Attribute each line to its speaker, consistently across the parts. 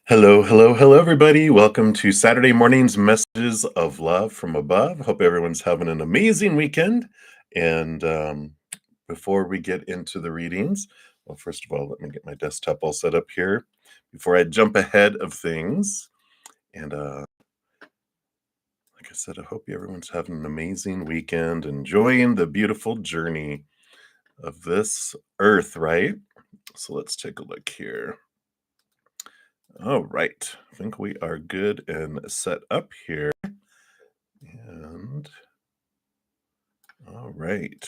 Speaker 1: Hello, hello, hello, everybody. Welcome to Saturday morning's messages of love from above. Hope everyone's having an amazing weekend. And before we get into the readings, well, first of all, let me get my desktop all set up here before I jump ahead of things. And like I said, I hope everyone's having an amazing weekend, enjoying the beautiful journey of this earth, right? So let's take a look here. All right, I think we are good and set up here. And all right.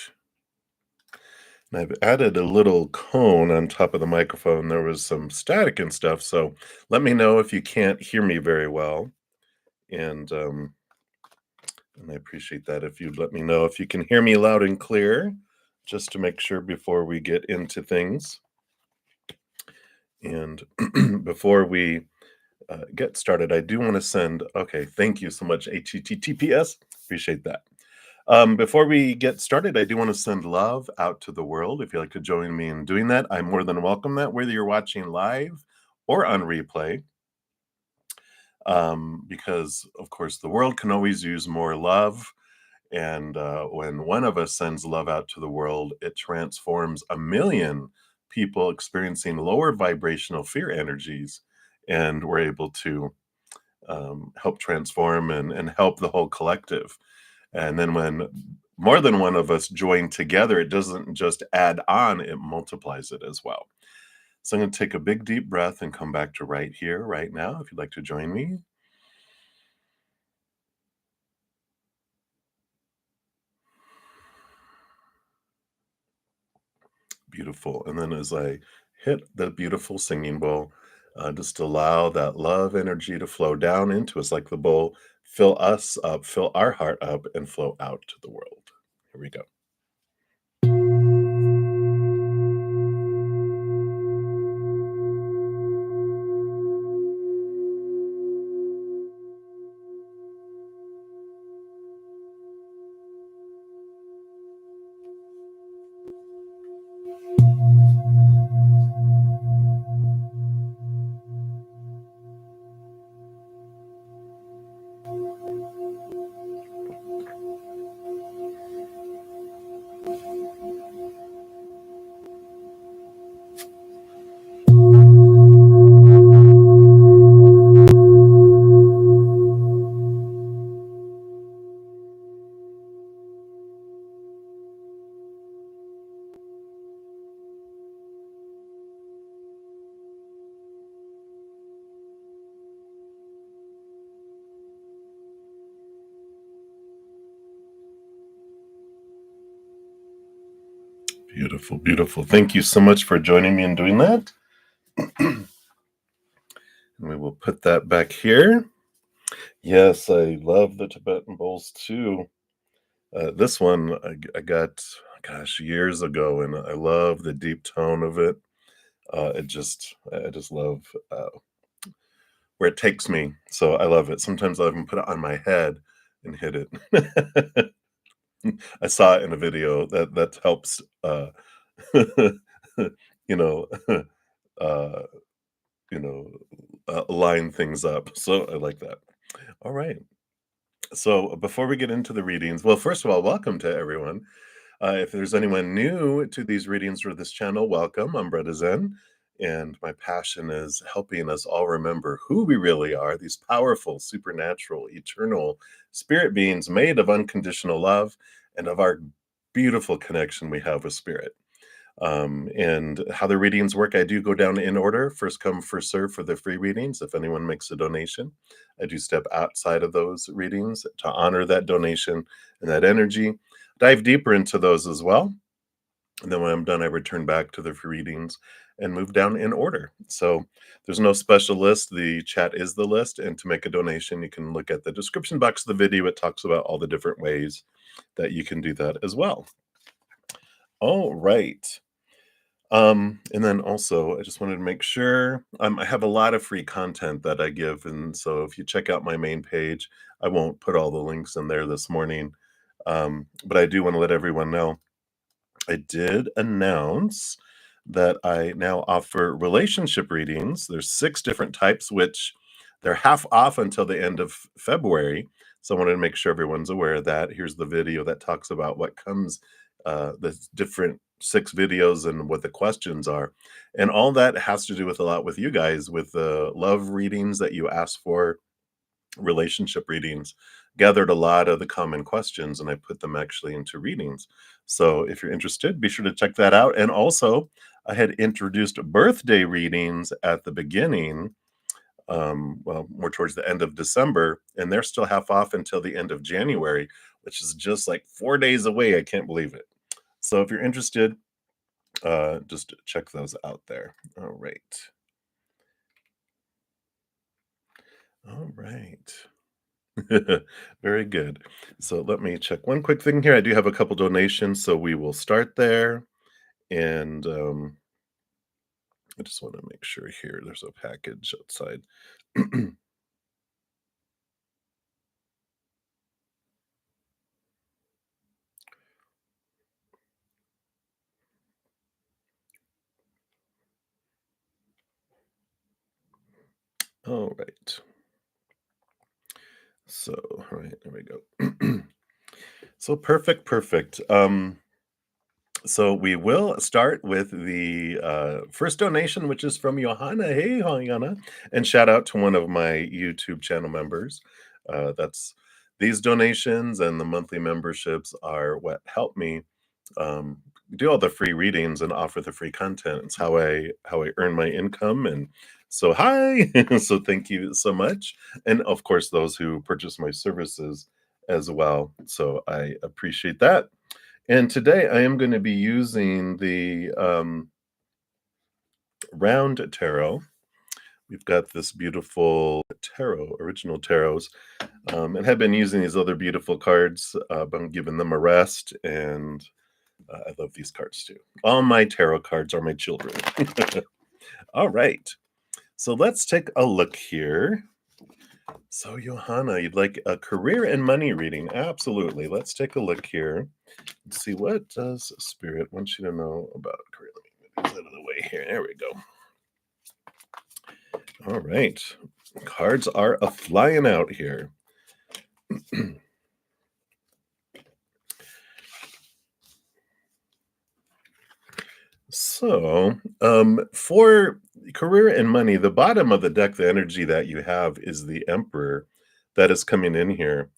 Speaker 1: And I've added a little cone on top of the microphone. There was some static and stuff, so let me know if you can't hear me very well. And I appreciate that if you'd let me know if you can hear me loud and clear, just to make sure before we get into things. And before we get started, I do want to send, okay, thank you so much, HTTPS. Appreciate that. Before we get started, I do want to send love out to the world. If you'd like to join me in doing that, I'm more than welcome that, whether you're watching live or on replay. Because, of course, the world can always use more love. And when one of us sends love out to the world, it transforms a million people experiencing lower vibrational fear energies. And we're able to help transform and help the whole collective. And then when more than one of us join together, it doesn't just add on, it multiplies it as well. So I'm going to take a big deep breath and come back to right here, right now, if you'd like to join me. Beautiful. And then as I hit the beautiful singing bowl, just allow that love energy to flow down into us like the bowl, fill us up, fill our heart up, and flow out to the world. Here we go. Beautiful, beautiful. Thank you so much for joining me in doing that. And we will put that back here. Yes, I love the Tibetan bowls too. This one I got, gosh, years ago, and I love the deep tone of it. I just love where it takes me. So I love it. Sometimes I'll even put it on my head and hit it. I saw it in a video that helps, you know, uh, line things up. So I like that. All right. So before we get into the readings, well, first of all, welcome to everyone. If there's anyone new to these readings or this channel, welcome. I'm bruddaZEN, and my passion is helping us all remember who we really are, these powerful, supernatural, eternal spirit beings made of unconditional love and of our beautiful connection we have with spirit. And how the readings work, I do go down in order, first come, first serve for the free readings. If anyone makes a donation, I do step outside of those readings to honor that donation and that energy, dive deeper into those as well. And then when I'm done, I return back to the free readings and move down in order. So there's no special list. The chat is the list. And to make a donation, you can look at the description box of the video. It talks about all the different ways that you can do that as well. All right. And then also, I just wanted to make sure, I have a lot of free content that I give, and so if you check out my main page, I won't put all the links in there this morning, but I do want to let everyone know I did announce that I now offer relationship readings. There's 6 different types, which they're half off until the end of February. So I wanted to make sure everyone's aware of that. Here's the video that talks about what comes, the different 6 videos and what the questions are. And all that has to do with a lot with you guys, with the love readings that you asked for, relationship readings, gathered a lot of the common questions, and I put them actually into readings. So if you're interested, be sure to check that out. And also, I had introduced birthday readings at the beginning, well, more towards the end of December, and they're still half off until the end of January, which is just like 4 days away. I can't believe it. So if you're interested, just check those out there. All right. All right. Very good. So let me check one quick thing here. I do have a couple donations, so we will start there. And I just want to make sure here there's a package outside. All right. So, all right, there we go. So perfect, perfect. So we will start with the first donation, which is from Johanna. Hey, Johanna, and shout out to one of my YouTube channel members. That's these donations and the monthly memberships are what help me um, do all the free readings and offer the free content. It's how I earn my income. And so hi, so thank you so much, and of course those who purchase my services as well. So I appreciate that. And today I am going to be using the round tarot. We've got this beautiful tarot, original tarots, and have been using these other beautiful cards, but I'm giving them a rest. And I love these cards too. All my tarot cards are my children. All right. So let's take a look here. So, Johanna, you'd like a career and money reading? Absolutely. Let's take a look here. Let's see, what does Spirit want you to know about career? Let me get this out of the way here. There we go. All right. Cards are a flying out here. So, for career and money, the bottom of the deck, the energy that you have is the Emperor that is coming in here.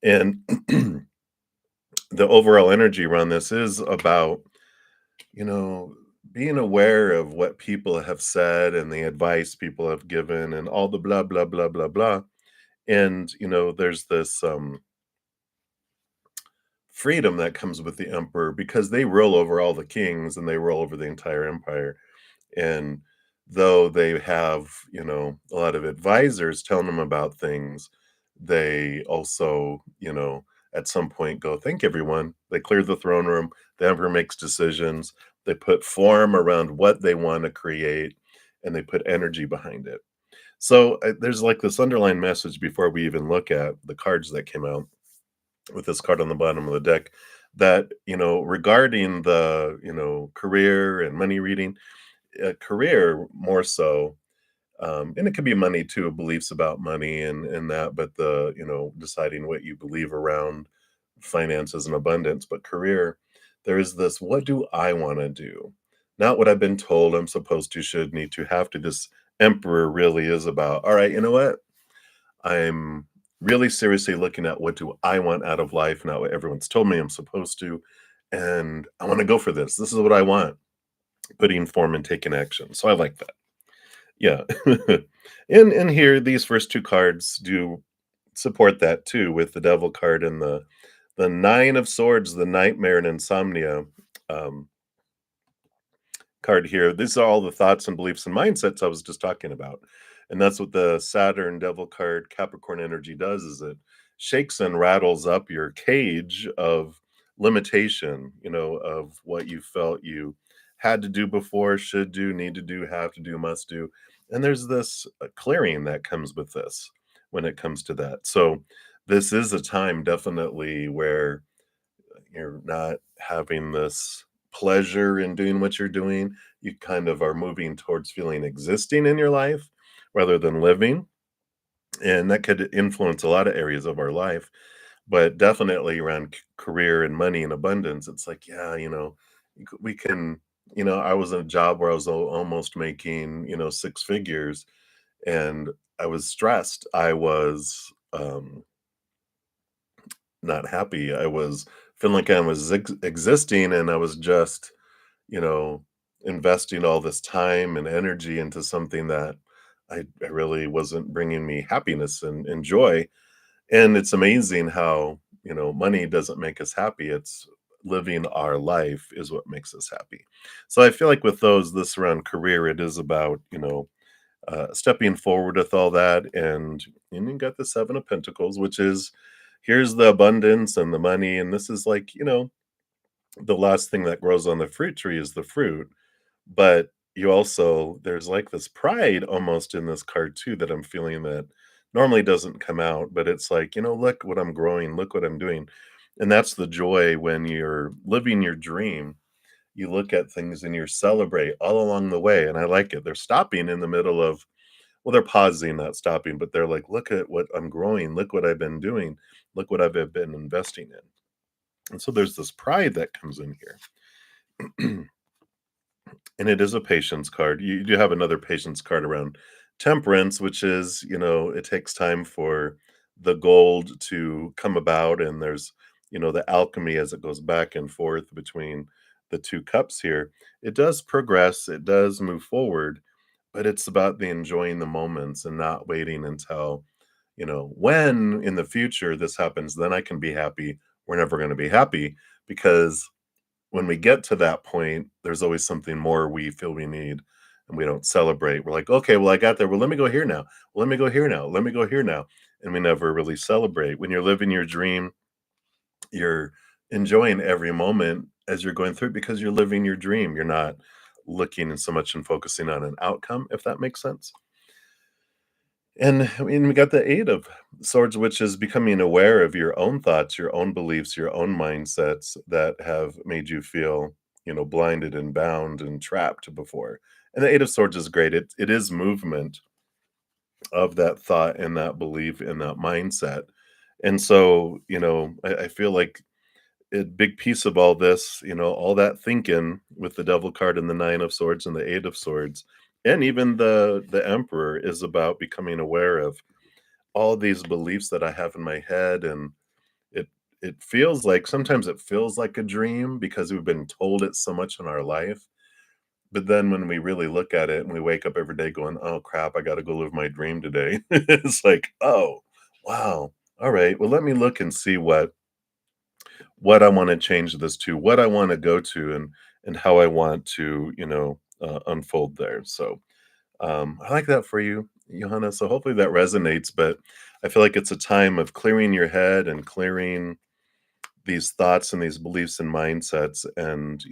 Speaker 1: And the overall energy around this is about, you know, being aware of what people have said and the advice people have given and all the blah, blah, blah, blah, blah. And, there's this freedom that comes with the Emperor because they rule over all the kings and they rule over the entire empire. And though they have, a lot of advisors telling them about things, they also, at some point go, thank everyone. They clear the throne room. The emperor makes decisions. They put form around what they want to create and they put energy behind it. So there's like this underlying message before we even look at the cards that came out with this card on the bottom of the deck that, regarding the, career and money reading, career more so, and it could be money too, beliefs about money and that, but the, deciding what you believe around finances and abundance. But career, there is this, what do I want to do? Not what I've been told I'm supposed to, should, need to, have to. This emperor really is about, all right, you know what? I'm really seriously looking at what do I want out of life, not what everyone's told me I'm supposed to. And I want to go for this. This is what I want. Putting form and taking action. So I like that. Yeah. And here, these first two cards do support that too, with the Devil card and the Nine of Swords, the Nightmare and Insomnia um, card here. These are all the thoughts and beliefs and mindsets I was just talking about. And that's what the Saturn Devil card, Capricorn energy does, is it shakes and rattles up your cage of limitation, of what you felt you had to do before, should do, need to do, have to do, must do. And there's this clearing that comes with this when it comes to that. So this is a time definitely where you're not having this pleasure in doing what you're doing. You kind of are moving towards feeling existing in your life rather than living. And that could influence a lot of areas of our life, but definitely around career and money and abundance. It's like, yeah, we can, I was in a job where I was almost making, six figures, and I was stressed. I was not happy. I was feeling like I was existing, and I was just, you know, investing all this time and energy into something that I really wasn't bringing me happiness and joy. And it's amazing how, money doesn't make us happy. It's living our life is what makes us happy. So I feel like with those, this around career, it is about, stepping forward with all that. And you got the Seven of Pentacles, which is here's the abundance and the money. And this is like, the last thing that grows on the fruit tree is the fruit. But you also there's like this pride almost in this card too that I'm feeling that normally doesn't come out, but it's like, look what I'm growing, look what I'm doing. And that's the joy when you're living your dream. You look at things and you celebrate all along the way. And I like it. They're stopping in the middle of, well, they're pausing, not stopping, but they're like, look at what I'm growing, look what I've been doing, look what I've been investing in. And so there's this pride that comes in here. And it is a patience card. You do have another patience card around temperance, which is, it takes time for the gold to come about. And there's, the alchemy as it goes back and forth between the two cups here. It does progress, it does move forward, but it's about the enjoying the moments and not waiting until, when in the future this happens, then I can be happy. We're never going to be happy because when we get to that point, there's always something more we feel we need and we don't celebrate. We're like, okay, well, I got there. Well, let me go here now. Well, let me go here now. Let me go here now. And we never really celebrate. When you're living your dream, you're enjoying every moment as you're going through it because you're living your dream. You're not looking so much and focusing on an outcome, if that makes sense. And I mean, we got the Eight of Swords, which is becoming aware of your own thoughts, your own beliefs, your own mindsets that have made you feel, blinded and bound and trapped before. And the Eight of Swords is great. It is movement of that thought and that belief and that mindset. And so, I feel like a big piece of all this, all that thinking with the Devil card and the Nine of Swords and the Eight of Swords, and even the Emperor is about becoming aware of all these beliefs that I have in my head. And it it feels like sometimes it feels like a dream because we've been told it so much in our life. But then when we really look at it and we wake up every day going, "Oh crap, I got to go live my dream today." It's like, "Oh, wow. All right. Well, let me look and see what I want to change this to, what I want to go to and how I want to, unfold there." So, I like that for you, Johanna. So hopefully that resonates. But I feel like it's a time of clearing your head and clearing these thoughts and these beliefs and mindsets and,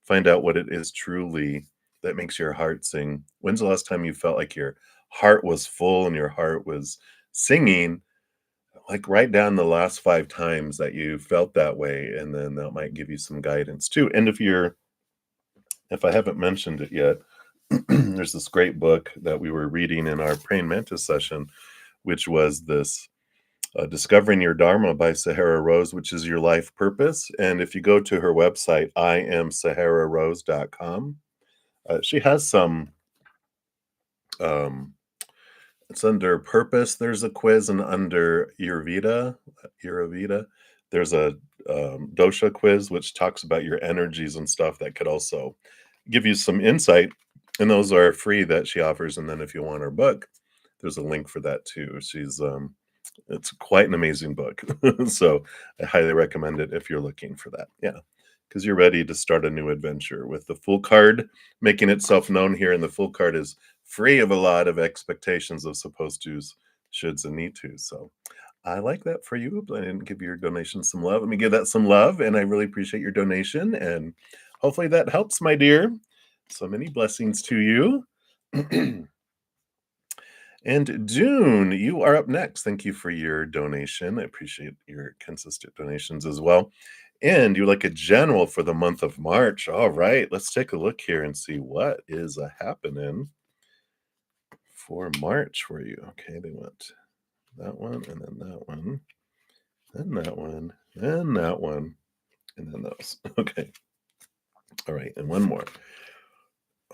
Speaker 1: find out what it is truly that makes your heart sing. When's the last time you felt like your heart was full and your heart was singing? Like write down the last 5 times that you felt that way, and then that might give you some guidance too. And if I haven't mentioned it yet, there's this great book that we were reading in our praying mantis session, which was this Discovering Your Dharma by Sahara Rose, which is your life purpose. And if you go to her website, iamsahararose.com, she has some, um, it's under purpose. There's a quiz, and under Ayurveda, there's a dosha quiz, which talks about your energies and stuff that could also give you some insight. And those are free that she offers. And then if you want her book, there's a link for that too. It's quite an amazing book. So I highly recommend it if you're looking for that. Yeah. Because you're ready to start a new adventure with the Fool card making itself known here. And the Fool card is free of a lot of expectations of supposed to's, shoulds, and need to. So I like that for you. I didn't give your donation some love. Let me give that some love. And I really appreciate your donation. And hopefully that helps, my dear. So many blessings to you. And June, you are up next. Thank you for your donation. I appreciate your consistent donations as well. And you're like a general for the month of March. All right, let's take a look here and see what is happening for March for you. Okay, they went that one, and then that one, and that one, and that one, and then those. Okay. All right, and one more.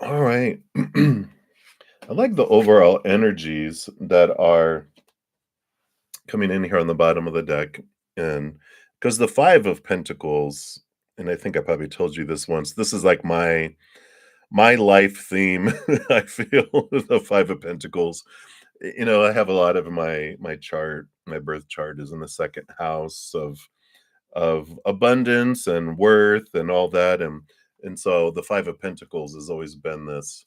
Speaker 1: All right. I like the overall energies that are coming in here on the bottom of the deck. And because the Five of Pentacles, and I think I probably told you this once, this is like my life theme. I feel the Five of Pentacles. I have a lot of my chart, my birth chart is in the second house of abundance and worth and all that. And so the Five of Pentacles has always been this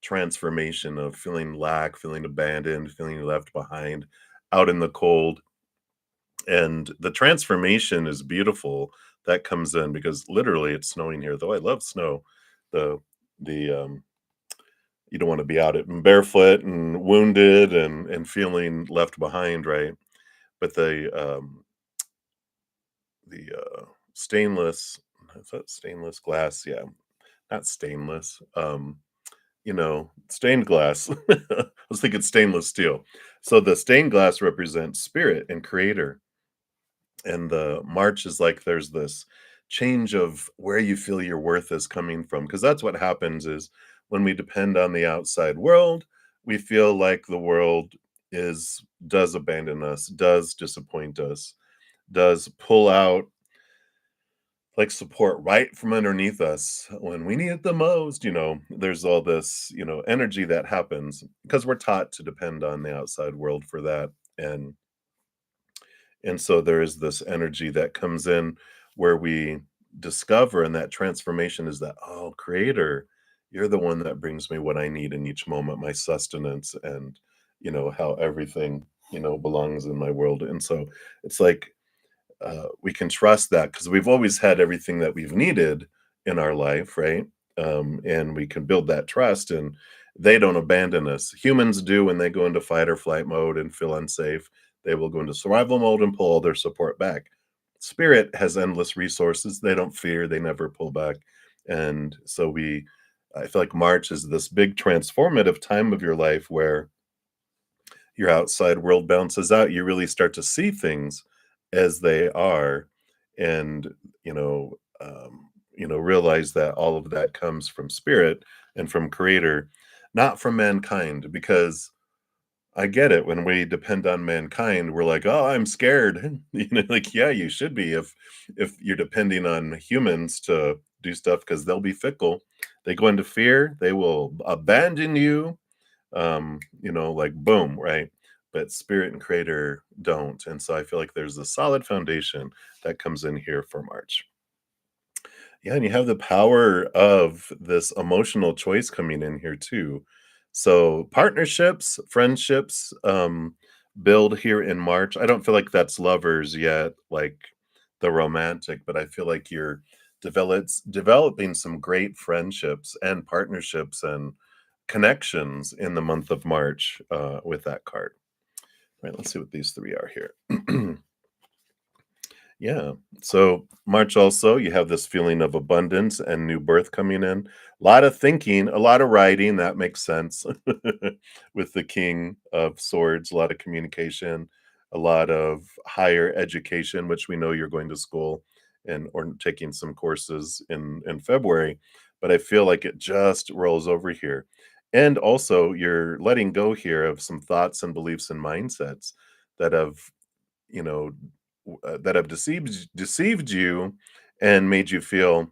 Speaker 1: transformation of feeling lack, feeling abandoned, feeling left behind, out in the cold. And the transformation is beautiful that comes in because literally it's snowing here. Though I love snow, the the you don't want to be out at barefoot and wounded and feeling left behind, right? But the stainless, is that stainless glass? Yeah, not stainless. Stained glass. I was thinking stainless steel. So the stained glass represents spirit and creator. And the March is like there's this change of where you feel your worth is coming from. Because that's what happens is when we depend on the outside world, we feel like the world does abandon us, does disappoint us, does pull out like support right from underneath us when we need it the most. There's all this energy that happens because we're taught to depend on the outside world for that. And so there is this energy that comes in where we discover, and that transformation is that, oh, creator, you're the one that brings me what I need in each moment, my sustenance, and how everything belongs in my world. And so it's like we can trust that because we've always had everything that we've needed in our life, right? And we can build that trust, and they don't abandon us. Humans do when they go into fight or flight mode and feel unsafe. They will go into survival mode and pull all their support back. Spirit has endless resources. They don't fear. They never pull back. And so I feel like March is this big transformative time of your life where your outside world bounces out, you really start to see things as they are, and realize that all of that comes from spirit and from creator, not from mankind. Because I get it, when we depend on mankind, we're like, oh, I'm scared. Like, yeah, you should be if you're depending on humans to do stuff, because they'll be fickle. They go into fear, they will abandon you, like boom, right? But spirit and creator don't. And so I feel like there's a solid foundation that comes in here for March. Yeah, and you have the power of this emotional choice coming in here too. So partnerships, friendships, build here in March. I don't feel like that's lovers yet, like the romantic, but I feel like you're developing some great friendships and partnerships and connections in the month of March with that card. Right, let's see what these three are here. Yeah. So March also, you have this feeling of abundance and new birth coming in. A lot of thinking, a lot of writing. That makes sense with the King of Swords. A lot of communication, a lot of higher education, which we know you're going to school and or taking some courses in February. But I feel like it just rolls over here. And also, you're letting go here of some thoughts and beliefs and mindsets that have you know that have deceived you and made you feel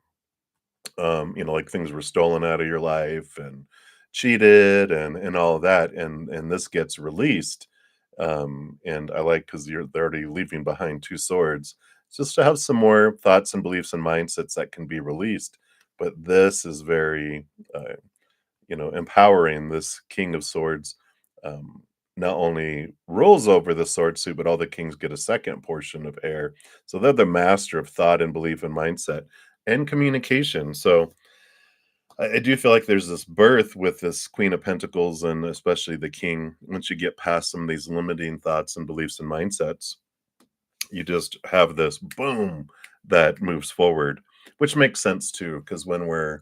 Speaker 1: like things were stolen out of your life and cheated and all of that, and this gets released. And I like, because they're already leaving behind two swords, just to have some more thoughts and beliefs and mindsets that can be released. But this is very empowering. This King of Swords not only rules over the sword suit, but all the kings get a second portion of air. So they're the master of thought and belief and mindset and communication. So I do feel like there's this birth with this Queen of Pentacles and especially the King. Once you get past some of these limiting thoughts and beliefs and mindsets, you just have this boom, that moves forward, which makes sense too, because when we're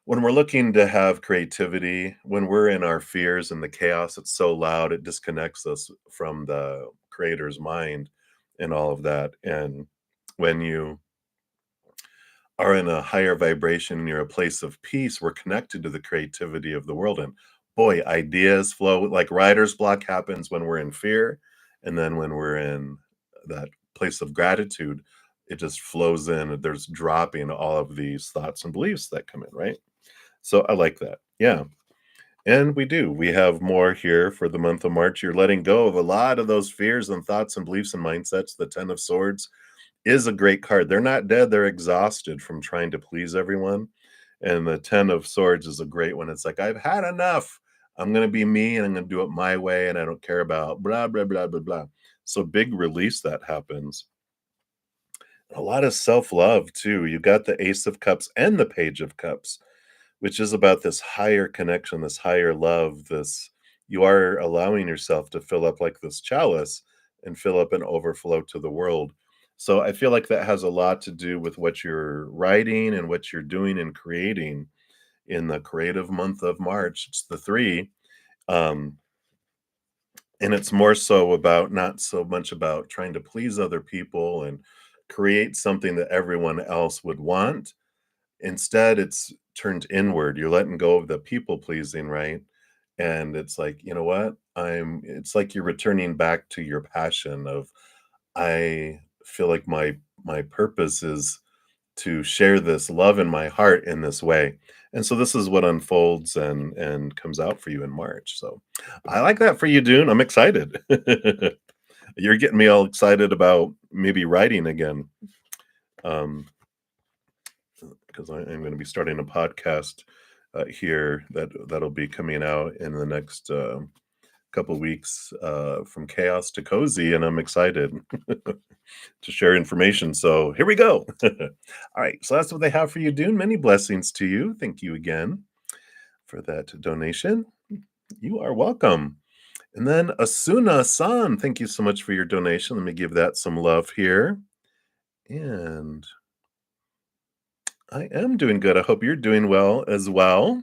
Speaker 1: looking to have creativity, when we're in our fears and the chaos, it's so loud, it disconnects us from the creator's mind and all of that. And when you are in a higher vibration and you're a place of peace, we're connected to the creativity of the world. And boy, ideas flow like writer's block happens when we're in fear. And then when we're in that place of gratitude, it just flows in. There's dropping all of these thoughts and beliefs that come in, right? So I like that. Yeah. And we do. We have more here for the month of March. You're letting go of a lot of those fears and thoughts and beliefs and mindsets. The 10 of Swords is a great card. They're not dead, they're exhausted from trying to please everyone. And the 10 of Swords is a great one. It's like, I've had enough. I'm going to be me and I'm going to do it my way. And I don't care about blah, blah, blah, blah, blah. So big release that happens. A lot of self love, too. You got the Ace of Cups and the Page of Cups, which is about this higher connection, this higher love, this you are allowing yourself to fill up like this chalice and fill up and overflow to the world. So I feel like that has a lot to do with what you're writing and what you're doing and creating in the creative month of March. It's the three. Um, and it's more so about not so much about trying to please other people and create something that everyone else would want. Instead, it's turned inward. You're letting go of the people pleasing, right? And it's like, you know what? It's like you're returning back to your passion of I feel like my purpose is to share this love in my heart in this way. And so this is what unfolds and comes out for you in March. So I like that for you, Dune. I'm excited. You're getting me all excited about maybe writing again. Um, because I'm going to be starting a podcast here that'll be coming out in the next couple weeks from chaos to cozy, and I'm excited to share information. So here we go. All right, so that's what they have for you, Dune. Many blessings to you. Thank you again for that donation. You are welcome. And then Asuna-san, thank you so much for your donation. Let me give that some love here. And I am doing good. I hope you're doing well as well.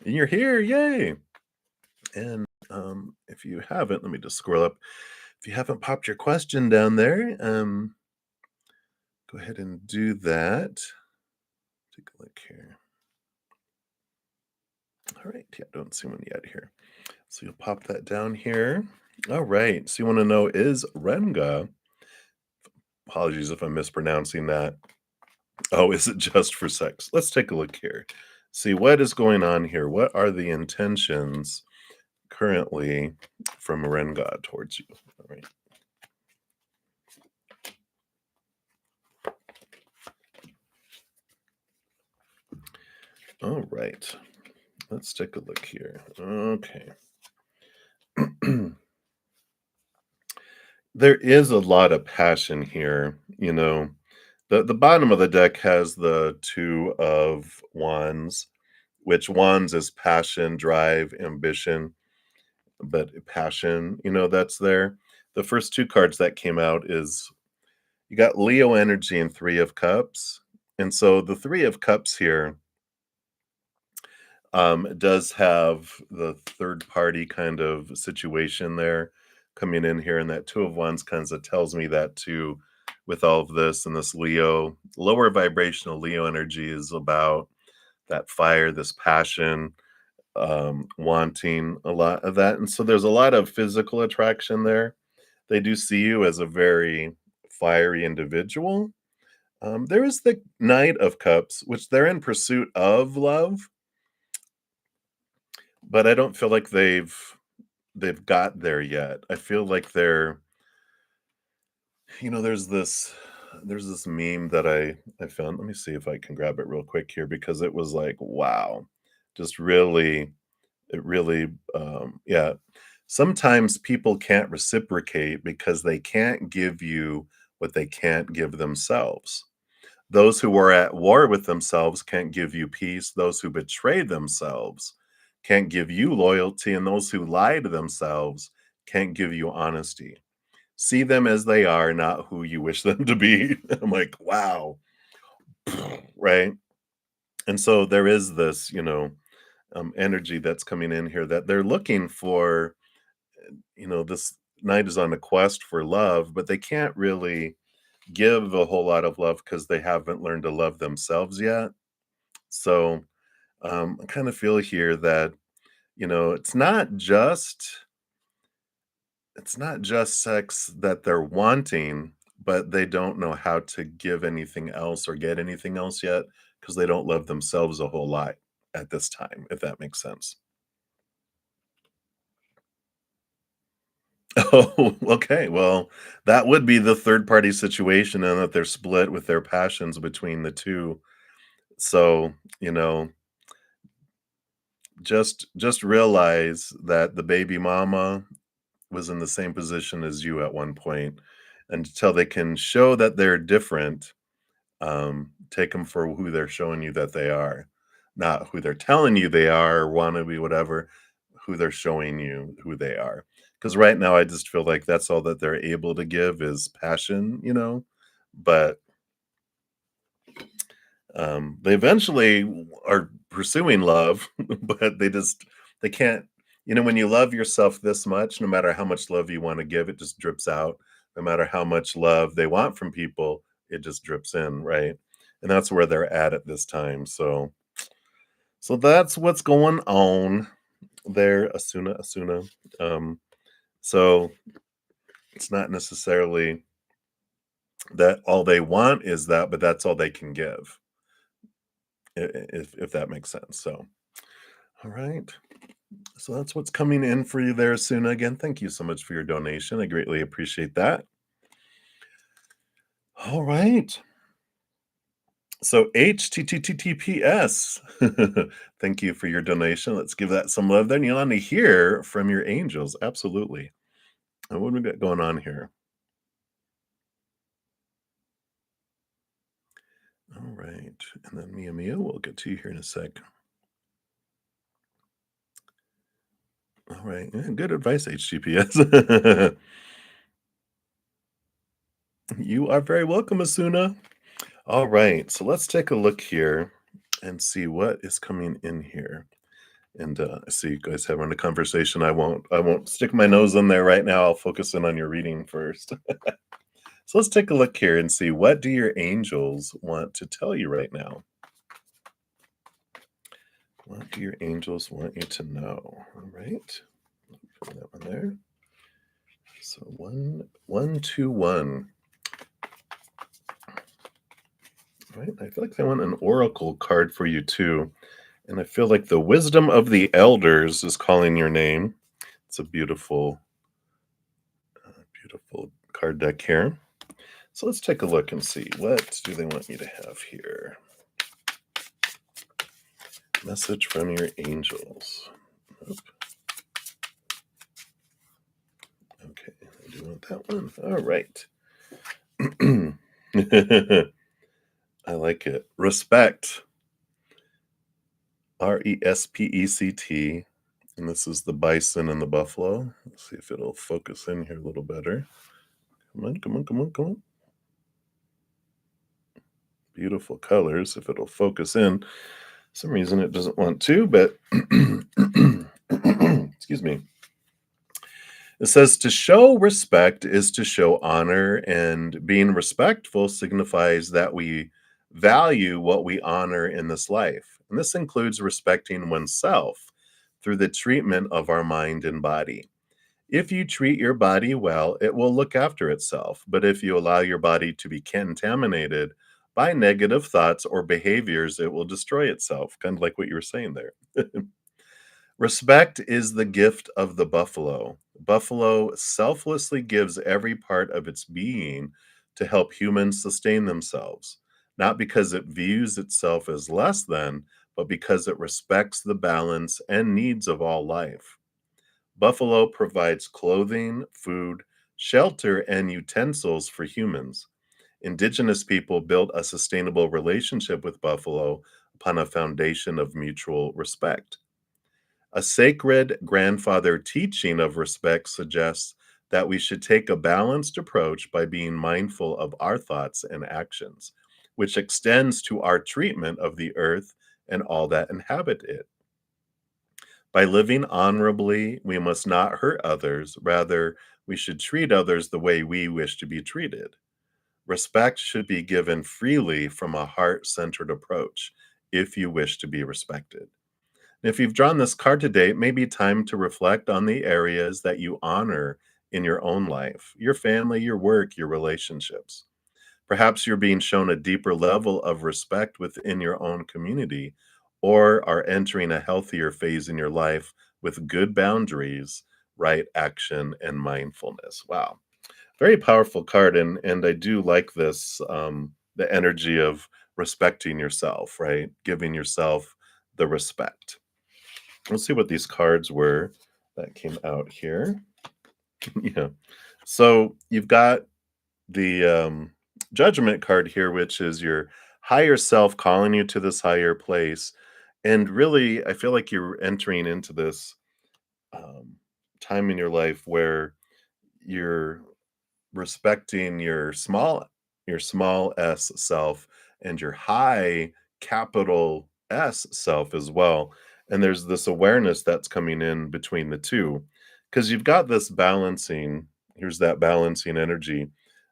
Speaker 1: And you're here, yay! And if you haven't, let me just scroll up. If you haven't popped your question down there, go ahead and do that. Take a look here. All right, yeah, I don't see one yet here. So you'll pop that down here. All right, so you want to know, is Renga, apologies if I'm mispronouncing that. Oh, is it just for sex? Let's take a look here. See what is going on here. What are the intentions currently from Renga towards you? All right. All right. Let's take a look here. Okay. There is a lot of passion here, you know. The bottom of the deck has the 2 of Wands, which Wands is passion, drive, ambition, but passion, you know, that's there. The first 2 cards that came out is you got Leo energy and 3 of Cups. And so the 3 of Cups here does have the third party kind of situation there coming in here, and that 2 of Wands kinds of tells me that too, with all of this and this Leo, lower vibrational Leo energy is about that fire, this passion, wanting a lot of that. And so there's a lot of physical attraction there. They do see you as a very fiery individual. There is the Knight of Cups, which they're in pursuit of love, but I don't feel like they've got there yet. I feel like they're you know, there's this meme that I found. Let me see if I can grab it real quick here because it was like, wow. Just really it really yeah. Sometimes people can't reciprocate because they can't give you what they can't give themselves. Those who are at war with themselves can't give you peace. Those who betray themselves can't give you loyalty. And those who lie to themselves can't give you honesty. See them as they are, not who you wish them to be. I'm like, wow, right? And so there is this, energy that's coming in here that they're looking for, this knight is on a quest for love, but they can't really give a whole lot of love because they haven't learned to love themselves yet. So I kind of feel here that, it's not just sex that they're wanting, but they don't know how to give anything else or get anything else yet because they don't love themselves a whole lot at this time, if that makes sense. Oh, okay. Well, that would be the third party situation and that they're split with their passions between the two. So, just realize that the baby mama was in the same position as you at one point, and until they can show that they're different, take them for who they're showing you that they are, not who they're telling you they are or want to be, whatever, who they're showing you who they are. Because right now, I just feel like that's all that they're able to give is passion, but they eventually are pursuing love, but they can't. When you love yourself this much, no matter how much love you want to give, it just drips out. No matter how much love they want from people, it just drips in, right? And that's where they're at this time. So that's what's going on there, Asuna. So it's not necessarily that all they want is that, but that's all they can give, if that makes sense. So, all right. So that's what's coming in for you there, Asuna. Again, thank you so much for your donation. I greatly appreciate that. All right. So HTTTPS. Thank you for your donation. Let's give that some love. Then you'll want to hear from your angels. Absolutely. And what do we got going on here? All right. And then Mia, we'll get to you here in a sec. All right. Yeah, good advice, HTTPS. You are very welcome, Asuna. All right. So let's take a look here and see what is coming in here. And I see you guys having a conversation. I won't stick my nose in there right now. I'll focus in on your reading first. So let's take a look here and see, what do your angels want to tell you right now? What do your angels want you to know? All right. Put that one there. So 1, 1, 2, 1. All right. I feel like I want an oracle card for you too. And I feel like the wisdom of the elders is calling your name. It's a beautiful card deck here. So let's take a look and see, what do they want you to have here? Message from your angels. Nope. Okay, I do want that one. All right. I like it. Respect. RESPECT. And this is the bison and the buffalo. Let's see if it'll focus in here a little better. Come on, come on, come on, come on. Beautiful colors. If it'll focus in. For some reason it doesn't want to, but excuse me. It says to show respect is to show honor, and being respectful signifies that we value what we honor in this life. And this includes respecting oneself through the treatment of our mind and body. If you treat your body well, it will look after itself. But if you allow your body to be contaminated by negative thoughts or behaviors, it will destroy itself, kind of like what you were saying there. Respect is the gift of the buffalo. Buffalo selflessly gives every part of its being to help humans sustain themselves, not because it views itself as less than, but because it respects the balance and needs of all life. Buffalo provides clothing, food, shelter, and utensils for humans. Indigenous people built a sustainable relationship with buffalo upon a foundation of mutual respect. A sacred grandfather teaching of respect suggests that we should take a balanced approach by being mindful of our thoughts and actions, which extends to our treatment of the earth and all that inhabit it. By living honorably, we must not hurt others. Rather, we should treat others the way we wish to be treated. Respect should be given freely from a heart centered approach if you wish to be respected. If you've drawn this card today, it may be time to reflect on the areas that you honor in your own life, your family, your work, your relationships. Perhaps you're being shown a deeper level of respect within your own community, or are entering a healthier phase in your life with good boundaries, right action, and mindfulness. Wow. Very powerful card. And I do like this, the energy of respecting yourself, right? Giving yourself the respect. Let's see what these cards were that came out here. Yeah. So you've got the judgment card here, which is your higher self calling you to this higher place. And really, I feel like you're entering into this um, time in your life where you're respecting your small s self and your high capital S self as well. And there's this awareness that's coming in between the two, because you've got this balancing, here's that balancing energy,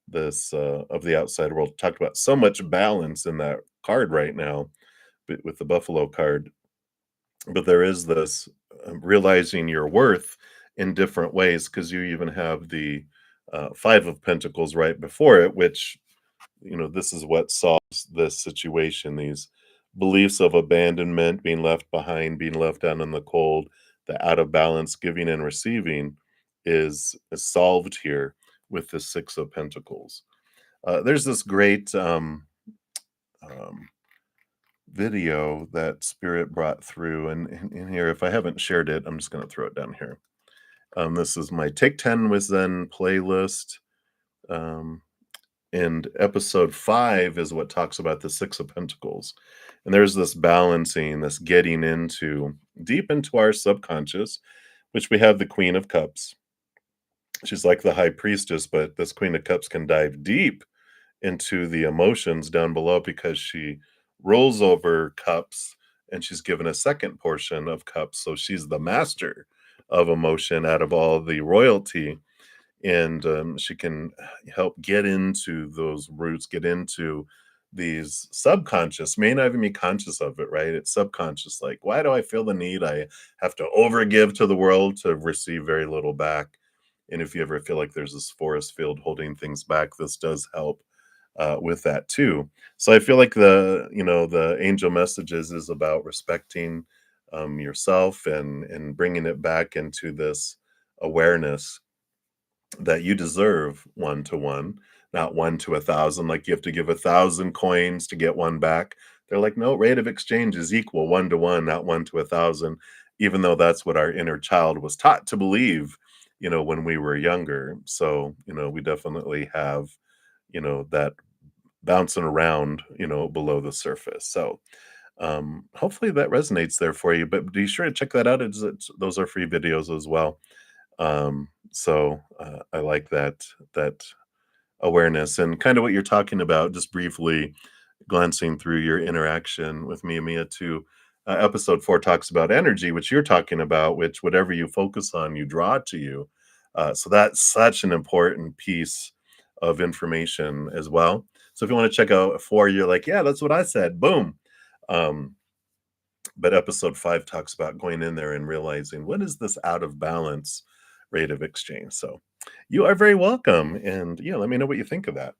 Speaker 1: this of the outside world. Talked about so much balance in that card right now, but with the buffalo card. But there is this realizing your worth in different ways, because you even have the Five of Pentacles right before it, which, this is what solves this situation. These beliefs of abandonment, being left behind, being left out in the cold, the out of balance, giving and receiving is solved here with the Six of Pentacles. There's this great um, video that Spirit brought through, and in here, if I haven't shared it, I'm just going to throw it down here. This is my Take 10 with Zen playlist. Um, and episode 5 is what talks about the Six of Pentacles. And there's this balancing, this getting into deep into our subconscious, which we have the Queen of Cups. She's like the High Priestess, but this Queen of Cups can dive deep into the emotions down below, because she rolls over cups and she's given a second portion of cups. So she's the master of emotion out of all the royalty. And she can help get into those roots, get into these subconscious, may not even be conscious of it, right? It's subconscious. Like, why do I feel the need? I have to overgive to the world to receive very little back. And if you ever feel like there's this forest field holding things back, this does help with that too. So I feel like the angel messages is about respecting yourself and bringing it back into this awareness that you deserve one to one, not one to 1,000. Like you have to give 1,000 coins to get one back. They're like, no, rate of exchange is equal one to one, not one to 1,000. Even though that's what our inner child was taught to believe, when we were younger. So, we definitely have, that bouncing around, below the surface. So, hopefully that resonates there for you. But be sure to check that out. Those are free videos as well. So I like that awareness and kind of what you're talking about. Just briefly glancing through your interaction with Mia too. Episode 4 talks about energy, which you're talking about, which whatever you focus on, you draw to you. So that's such an important piece of information as well. So if you want to check out 4, you're like, yeah, that's what I said. Boom. Um, but episode 5 talks about going in there and realizing, what is this out of balance rate of exchange? So you are very welcome. And yeah, let me know what you think of that.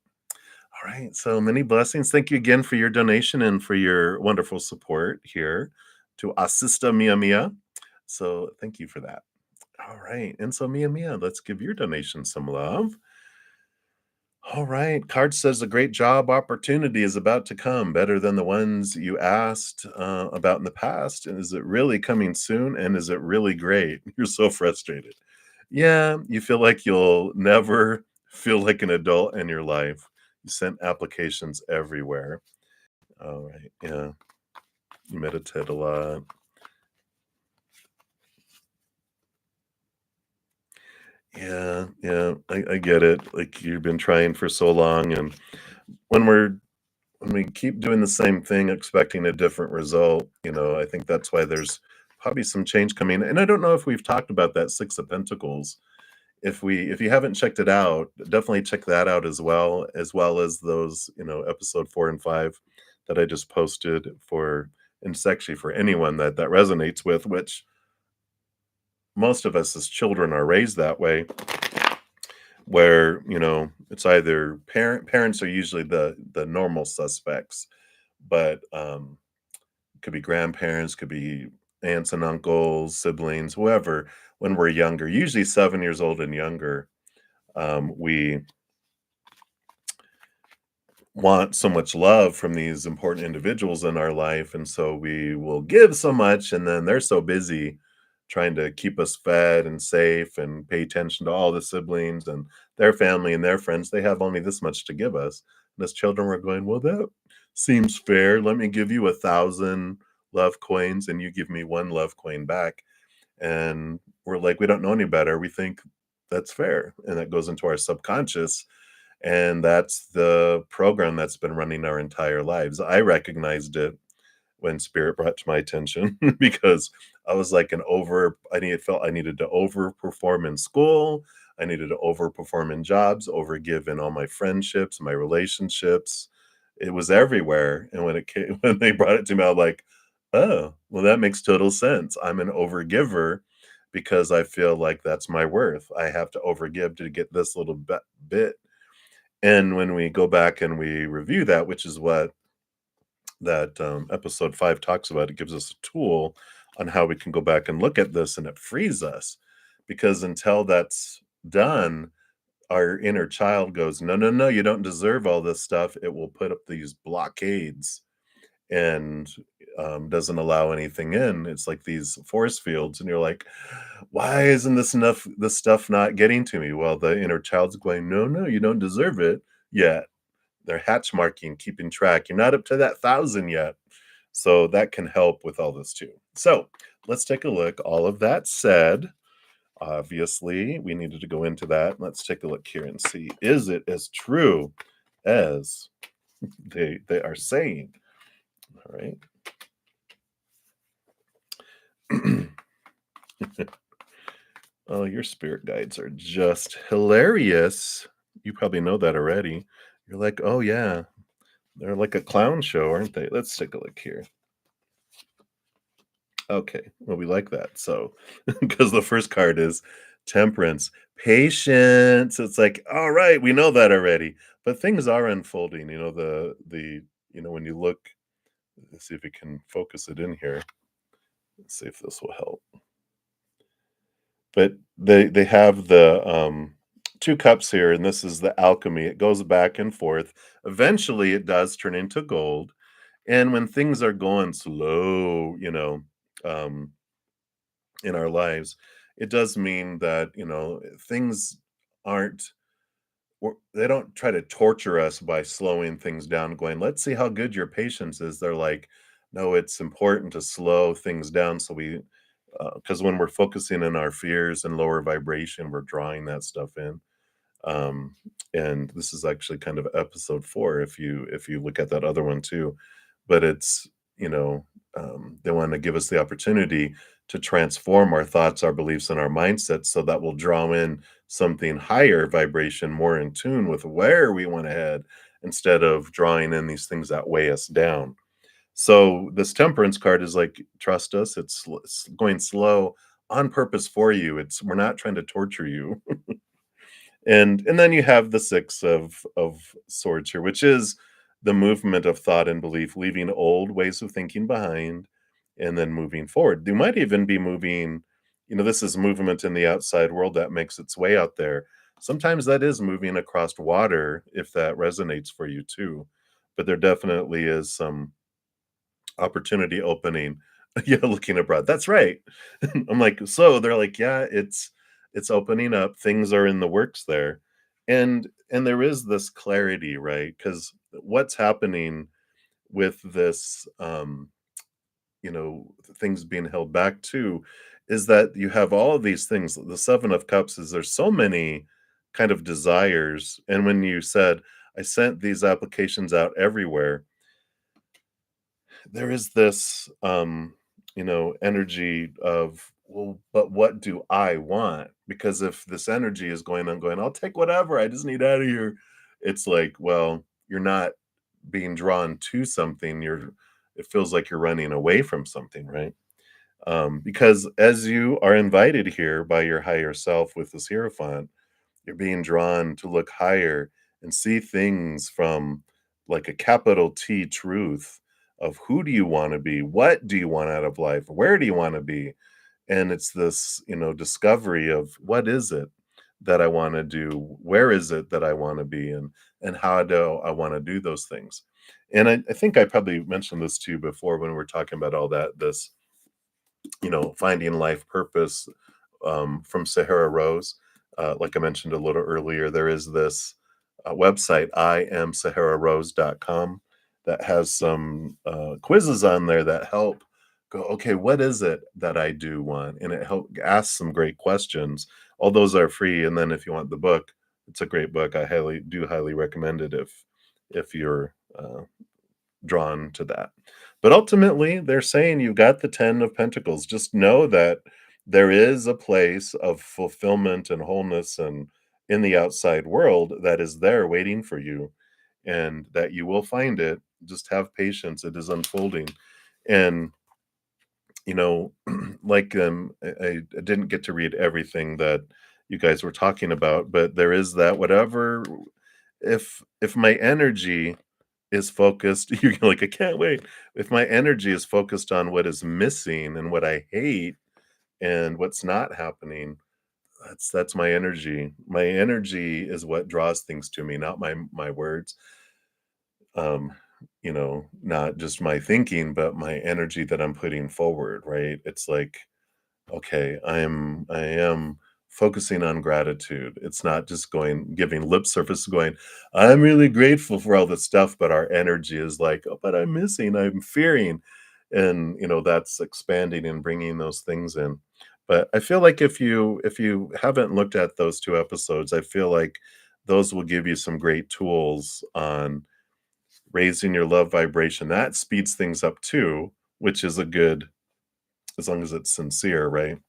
Speaker 1: All right. So many blessings. Thank you again for your donation and for your wonderful support here to Asista Mia. So thank you for that. All right. And so Mia, let's give your donation some love. All right. Card says a great job opportunity is about to come, better than the ones you asked about in the past. And is it really coming soon? And is it really great? You're so frustrated. Yeah, you feel like you'll never feel like an adult in your life. You sent applications everywhere. All right. Yeah. You meditate a lot. Yeah. Yeah, I get it. Like, you've been trying for so long, and when we're when we keep doing the same thing expecting a different result, I think that's why there's probably some change coming. And I don't know if we've talked about that 6 of Pentacles. If you haven't checked it out, definitely check that out as well as those, episode 4 and 5 that I just posted for, and it's actually for anyone that resonates with, which most of us as children are raised that way, where, it's either parents are usually the normal suspects, but could be grandparents, could be aunts and uncles, siblings, whoever. When we're younger, usually 7 years old and younger, we want so much love from these important individuals in our life, and so we will give so much, and then they're so busy trying to keep us fed and safe and pay attention to all the siblings and their family and their friends. They have only this much to give us, and as children we're going, well, that seems fair. Let me give you 1,000 love coins and you give me one love coin back. And we're like, we don't know any better, we think that's fair, and that goes into our subconscious, and that's the program that's been running our entire lives. I recognized it when spirit brought to my attention because I was like felt I needed to overperform in school. I needed to overperform in jobs, overgive in all my friendships, my relationships. It was everywhere. And when it came, when they brought it to me, I was like, oh, well, that makes total sense. I'm an overgiver because I feel like that's my worth. I have to overgive to get this little bit. And when we go back and we review that, which is what that episode 5 talks about, it gives us a tool on how we can go back and look at this, and it frees us, because until that's done, our inner child goes, no, no, no, you don't deserve all this stuff. It will put up these blockades and doesn't allow anything in. It's like these force fields, and you're like, why isn't this stuff not getting to me? Well, the inner child's going, no, no, you don't deserve it yet. They're hatch marking, keeping track. You're not up to that 1,000 yet. So that can help with all this too. So let's take a look. All of that said, obviously, we needed to go into that. Let's take a look here and see, is it as true as they are saying? All right. Oh, your spirit guides are just hilarious. You probably know that already. You're like, oh yeah, they're like a clown show, aren't they? Let's take a look here. Okay, well, we like that. So, because the first card is Temperance, patience. It's like, all right, we know that already, but things are unfolding. When you look, let's see if we can focus it in here. Let's see if this will help. But they have the 2 cups here, and this is the alchemy. It goes back and forth. Eventually, it does turn into gold. And when things are going slow, um, in our lives, it does mean that, things aren't, they don't try to torture us by slowing things down, going, let's see how good your patience is. They're like, no, it's important to slow things down. So because when we're focusing in our fears and lower vibration, we're drawing that stuff in. um and this is actually kind of episode 4 if you look at that other one too, but it's, they want to give us the opportunity to transform our thoughts, our beliefs, and our mindsets, so that will draw in something higher vibration, more in tune with where we want to head, instead of drawing in these things that weigh us down. So this temperance card is like, trust us, it's going slow on purpose for you. We're not trying to torture you. And then you have the 6 of swords here, which is the movement of thought and belief, leaving old ways of thinking behind and then moving forward. You might even be moving, this is movement in the outside world that makes its way out there. Sometimes that is moving across water, if that resonates for you too. But there definitely is some opportunity opening. Yeah, looking abroad. That's right. I'm like, so they're like, yeah, it's opening up. Things are in the works there. And there is this clarity, right? Because what's happening with this, things being held back too, is that you have all of these things. The 7 of Cups is, there's so many kind of desires. And when you said, I sent these applications out everywhere, there is this, energy of, well, but what do I want? Because if this energy is going on, going, I'll take whatever, I just need out of here. It's like, well, you're not being drawn to something. It feels like you're running away from something, right? Because as you are invited here by your higher self with this hierophant, you're being drawn to look higher and see things from like a capital T truth of who do you want to be? What do you want out of life? Where do you want to be? And it's this, discovery of what is it that I want to do? Where is it that I want to be? And how do I want to do those things? And I think I probably mentioned this to you before when we were talking about all that, this, finding life purpose from Sahara Rose. Like I mentioned a little earlier, there is this website, iamsahararose.com, that has some quizzes on there that help go, okay, what is it that I do want? And it help ask some great questions. All those are free. And then if you want the book, it's a great book. I highly recommend it if you're drawn to that. But ultimately, they're saying you got the 10 of Pentacles. Just know that there is a place of fulfillment and wholeness and in the outside world that is there waiting for you and that you will find it. Just have patience. It is unfolding. And you know, like I didn't get to read everything that you guys were talking about, but there is that whatever if my energy is focused, you're like, I can't wait. If my energy is focused on what is missing and what I hate and what's not happening, that's my energy. My energy is what draws things to me, not my words. Um, not just my thinking, but my energy that I'm putting forward, right? It's like, okay, I am focusing on gratitude. It's not just going giving lip service going, I'm really grateful for all this stuff, but our energy is like, oh, but I'm missing, I'm fearing. And that's expanding and bringing those things in. But I feel like if you haven't looked at those two episodes, I feel like those will give you some great tools on raising your love vibration. That speeds things up too, which is a good, as long as it's sincere, right?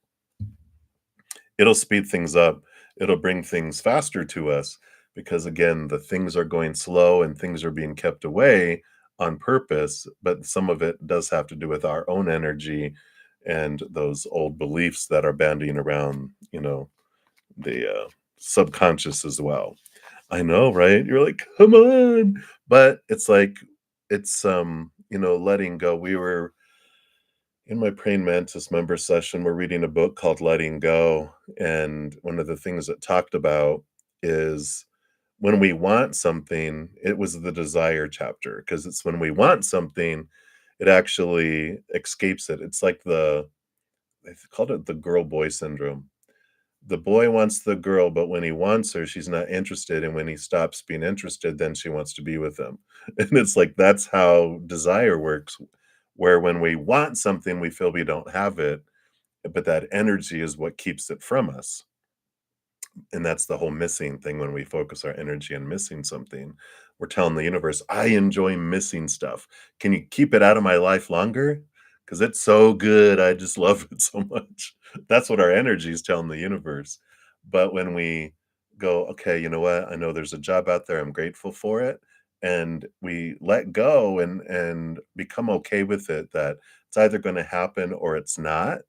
Speaker 1: It'll speed things up. It'll bring things faster to us because again, the things are going slow and things are being kept away on purpose, but some of it does have to do with our own energy and those old beliefs that are banding around, the subconscious as well. I know, right? You're like, come on. But it's like, it's, letting go. We were in my praying mantis member session, we're reading a book called Letting Go. And one of the things it talked about is when we want something, it was the desire chapter, because it's when we want something, it actually escapes it. It's like they called it the girl boy syndrome. The boy wants the girl, but when he wants her, she's not interested. And when he stops being interested, then she wants to be with him. And it's like that's how desire works, where when we want something, we feel we don't have it, but that energy is what keeps it from us. And that's the whole missing thing when we focus our energy on missing something. We're telling the universe, I enjoy missing stuff. Can you keep it out of my life longer? Because it's so good. I just love it so much. That's what our energy is telling the universe. But when we go, okay, you know what? I know there's a job out there. I'm grateful for it. And we let go and become okay with it, that it's either going to happen or it's not,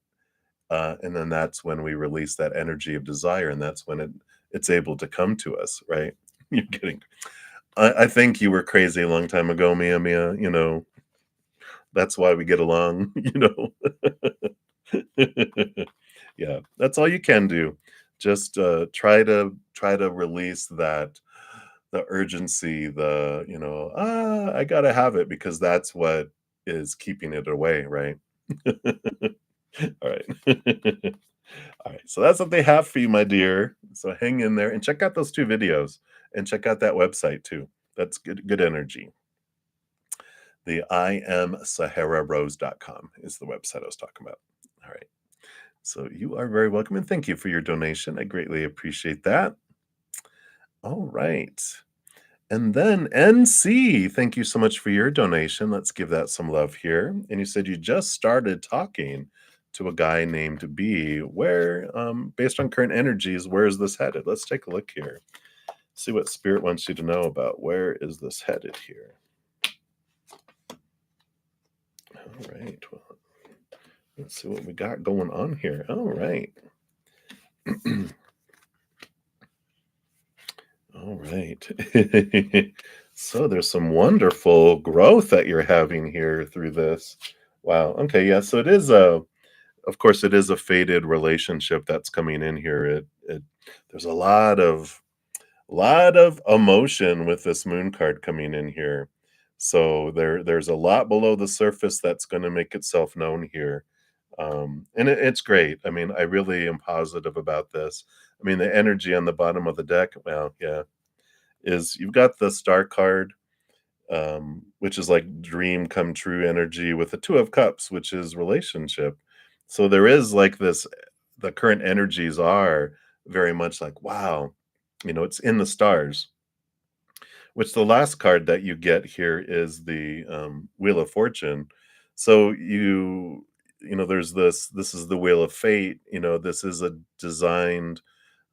Speaker 1: and then that's when we release that energy of desire, and that's when it's able to come to us, right? You're kidding. I think you were crazy a long time ago, Mia Mia. That's why we get along. Yeah, that's all you can do. Just try to release that the urgency, I gotta have it because that's what is keeping it away, right? All right. All right, so that's what they have for you, my dear. So hang in there and check out those 2 videos and check out that website too. That's good energy. The iamsahararose.com is the website I was talking about. All right. So you are very welcome and thank you for your donation. I greatly appreciate that. All right. And then NC, thank you so much for your donation. Let's give that some love here. And you said you just started talking to a guy named B. Where, based on current energies, where is this headed? Let's take a look here. See what spirit wants you to know about. Where is this headed here? All right. Well, let's see what we got going on here. All right. All right. So there's some wonderful growth that you're having here through this. Wow. Okay. Yeah. So it is of course, it is a faded relationship that's coming in here. It there's a lot of emotion with this moon card coming in here. So there's a lot below the surface that's going to make itself known here. And it's great. I mean, I really am positive about this. I mean, the energy on the bottom of the deck, well, yeah, is you've got the star card, which is like dream come true energy with the two of cups, which is relationship. So there is like this, the current energies are very much like, wow, it's in the stars. Which the last card that you get here is the Wheel of Fortune. So there's this is the Wheel of Fate. This is a designed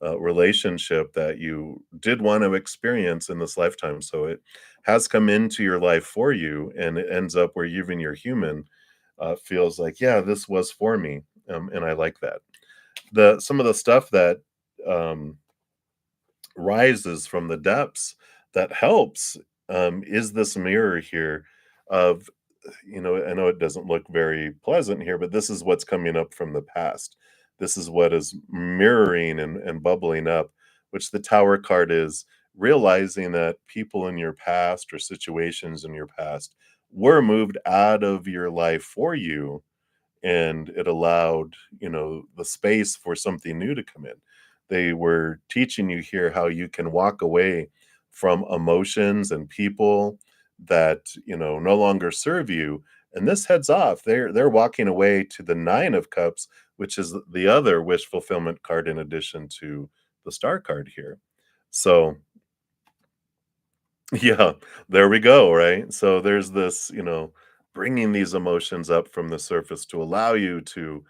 Speaker 1: relationship that you did want to experience in this lifetime. So it has come into your life for you, and it ends up where even your human feels like, yeah, this was for me, and I like that. The some of the stuff that um, rises from the depths that helps is this mirror here of I know it doesn't look very pleasant here, but this is what's coming up from the past. This is what is mirroring and bubbling up, which the Tower card is realizing that people in your past or situations in your past were moved out of your life for you, and it allowed, the space for something new to come in. They were teaching you here how you can walk away from emotions and people that, no longer serve you. And this heads off. They're walking away to the 9 of cups, which is the other wish fulfillment card in addition to the star card here. So, yeah, there we go, right? So there's this, bringing these emotions up from the surface to allow you to,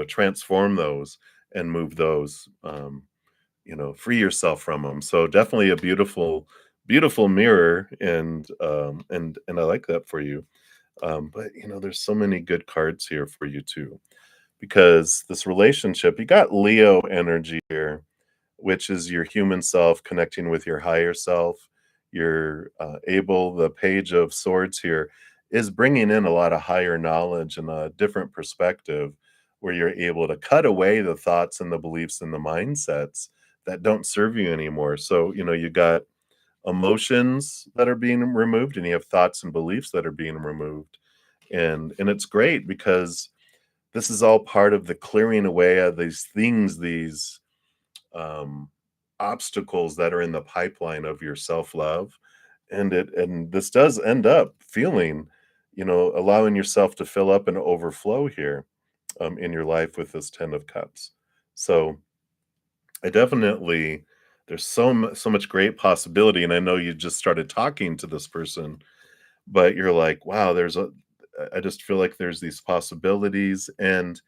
Speaker 1: transform those and move those, free yourself from them. So definitely a beautiful, beautiful mirror, and I like that for you. But there's so many good cards here for you too, because this relationship, you got Leo energy here, which is your human self connecting with your higher self. You're able, the Page of Swords here is bringing in a lot of higher knowledge and a different perspective where you're able to cut away the thoughts and the beliefs and the mindsets that don't serve you anymore. So, you got emotions that are being removed and you have thoughts and beliefs that are being removed. And it's great because this is all part of the clearing away of these things, these um, obstacles that are in the pipeline of your self-love. And this does end up feeling, allowing yourself to fill up and overflow here in your life with this 10 of cups. So I definitely, there's so much great possibility. And I know you just started talking to this person, but you're like, wow, I just feel like there's these possibilities. And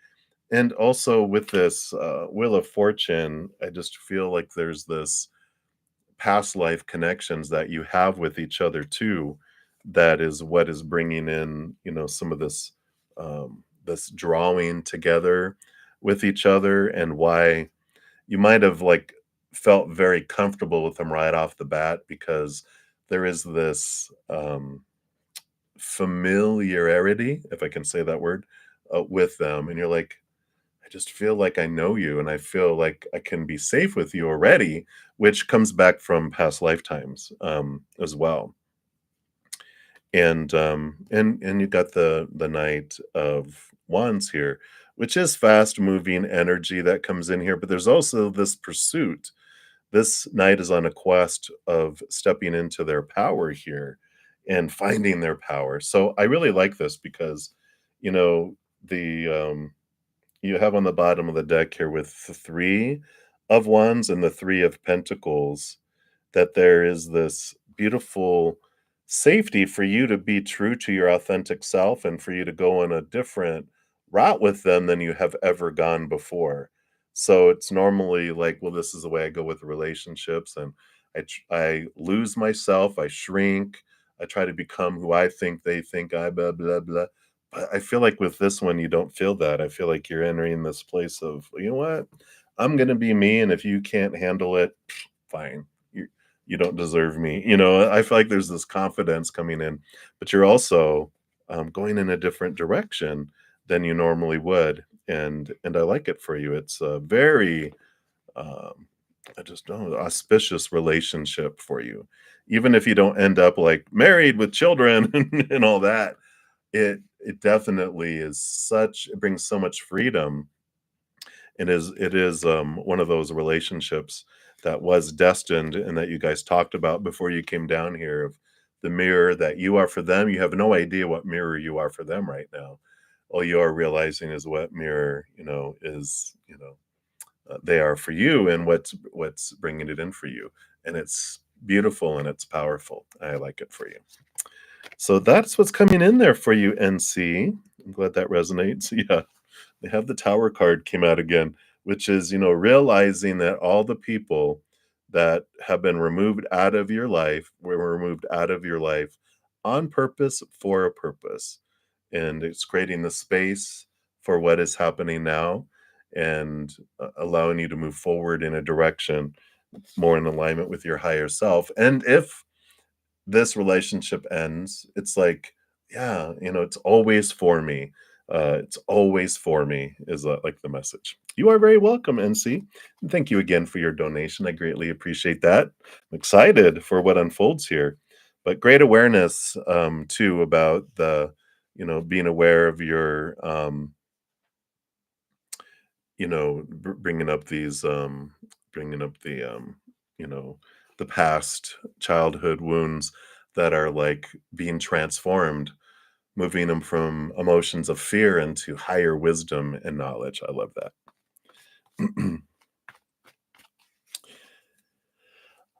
Speaker 1: also with this Wheel of Fortune, I just feel like there's this past life connections that you have with each other too. That is what is bringing in, some of this drawing together with each other, and why you might have like felt very comfortable with them right off the bat, because there is this familiarity, if I can say that word, with them, and you're like, I just feel like I know you, and I feel like I can be safe with you already, which comes back from past lifetimes, as well. And you got the Knight of Wands here, which is fast moving energy that comes in here, but there's also this pursuit. This knight is on a quest of stepping into their power here and finding their power. So I really like this because, you know, the you have on the bottom of the deck here with the 3 of Wands and the Three of Pentacles, that there is this beautiful safety for you to be true to your authentic self and for you to go on a different route with them than you have ever gone before. So it's normally like, well, this is the way I go with relationships, and I lose myself, I shrink, I try to become who I think they think I blah blah blah. But I feel like with this one, you don't feel that. I feel like you're entering this place of, you know what? I'm gonna be me, and if you can't handle it, fine. You don't deserve me. I feel like there's this confidence coming in, but you're also going in a different direction than you normally would, and I like it for you. It's a very um, I just don't know, auspicious relationship for you. Even if you don't end up like married with children and all that, it definitely is such it brings so much freedom. It is one of those relationships that was destined and that you guys talked about before you came down here, of the mirror that you are for them. You have no idea what mirror you are for them right now. All you are realizing is what mirror, is, they are for you, and what's bringing it in for you. And it's beautiful and it's powerful. I like it for you. So that's what's coming in there for you, NC. I'm glad that resonates. Yeah. They have the Tower card came out again, which is, realizing that all the people that have been removed out of your life were removed out of your life on purpose for a purpose. And it's creating the space for what is happening now, and allowing you to move forward in a direction more in alignment with your higher self. And if this relationship ends, it's like, yeah, it's always for me. It's always for me is like the message. You are very welcome, NC. And thank you again for your donation. I greatly appreciate that. I'm excited for what unfolds here. But great awareness too about the, being aware of your bringing up these bringing up you know the past childhood wounds that are like being transformed, moving them from emotions of fear into higher wisdom and knowledge. I love that.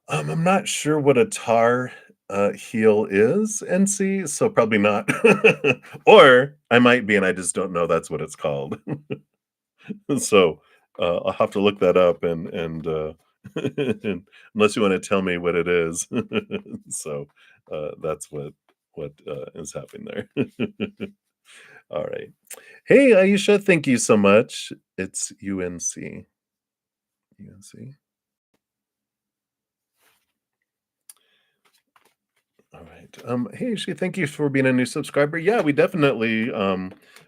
Speaker 1: I'm not sure what a tar heel is, NC, so probably not. Or I might be and I just don't know that's what it's called. So, I'll have to look that up, and unless you wanna tell me what it is. So, that's what is happening there. Alright. Hey, Aisha, thank you so much. It's UNC. UNC. Alright. Hey, Aisha, thank you for being a new subscriber. Yeah, we definitely,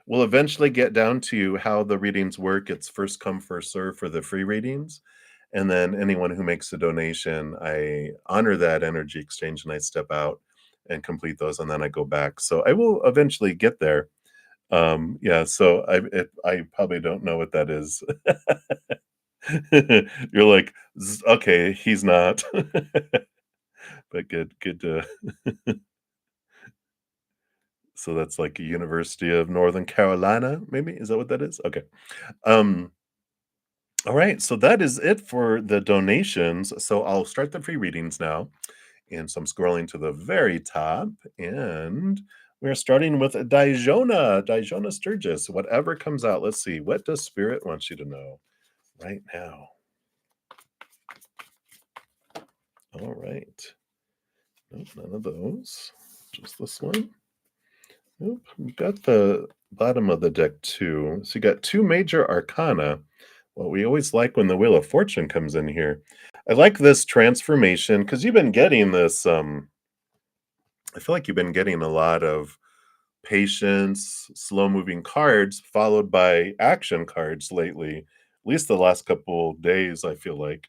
Speaker 1: will eventually get down to how the readings work. It's first come, first serve for the free readings. And then anyone who makes a donation, I honor that energy exchange and I step out and complete those, and then I go back. So I will eventually get there. Yeah, so I probably don't know what that is. You're like, Okay, he's not." But good to so that's like a University of Northern Carolina, maybe? Is that what that is? Okay. Um, alright, so that is it for the donations. So I'll start the free readings now. And so I'm scrolling to the very top, and we're starting with Dijona Sturgis. Whatever comes out, let's see. What does Spirit want you to know right now? All right. Nope, none of those. Just this one. Nope. We got the bottom of the deck too. So you got two major arcana. Well, we always like when the Wheel of Fortune comes in here. I like this transformation because you've been getting this. I feel like you've been getting a lot of patience, slow moving cards followed by action cards lately, at least the last couple days, I feel like.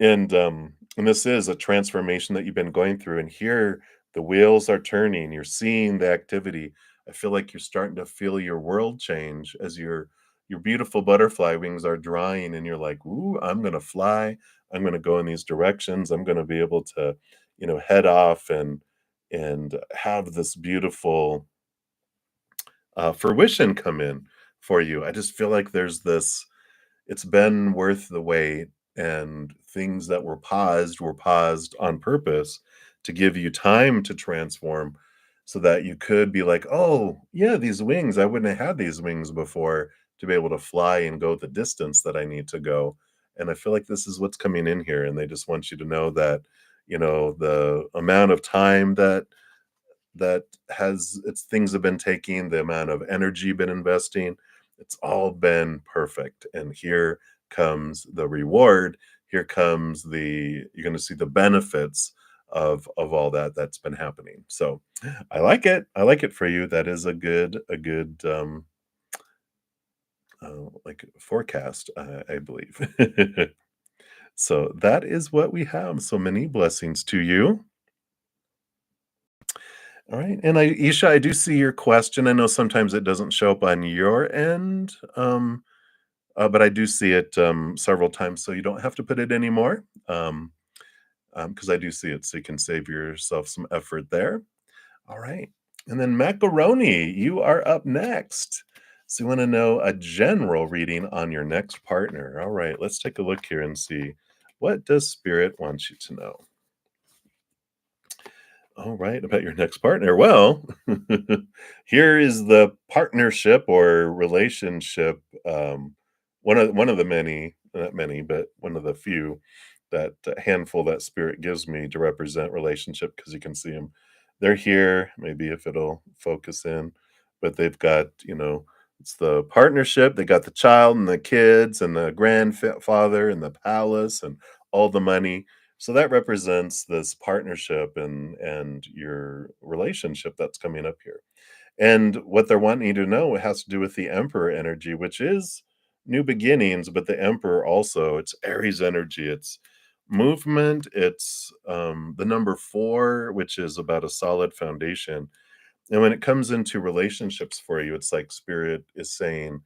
Speaker 1: And this is a transformation that you've been going through, and here the wheels are turning. You're seeing the activity. I feel like you're starting to feel your world change as your beautiful butterfly wings are drying, and you're like, "Ooh, I'm gonna fly. I'm gonna go in these directions. I'm gonna be able to, head off and have this beautiful fruition come in for you." I just feel like there's this. it's been worth the wait, and things that were paused on purpose to give you time to transform so that you could be like, "Oh, yeah, these wings, I wouldn't have had these wings before to be able to fly and go the distance that I need to go." And I feel like this is what's coming in here, and they just want you to know that, the amount of time that has it's things have been taking, the amount of energy been investing, it's all been perfect. And here comes the reward. Here comes the you're going to see the benefits of all that's been happening. So I like it. I like it for you. That is a good like forecast, I believe. So that is what we have. So many blessings to you. All right, and Isha, I do see your question. I know sometimes it doesn't show up on your end, but I do see it several times, so you don't have to put it anymore, because I do see it, so you can save yourself some effort there. All right, and then Macaroni, you are up next. So you want to know a general reading on your next partner. All right, let's take a look here and see what does Spirit want you to know. All right, about your next partner. Well, here is the partnership or relationship. One of the many, not many, but one of the few that handful that spirit gives me to represent relationship because you can see them. They're here. Maybe if it'll focus in, but they've got it's the partnership. They got the child and the kids and the grandfather and the palace and all the money, so that represents this partnership and your relationship that's coming up here. And what they're wanting you to know has to do with the Emperor energy, which is new beginnings, but the Emperor also, it's Aries energy, it's movement, it's the number 4, which is about a solid foundation. And when it comes into relationships for you, it's like Spirit is saying,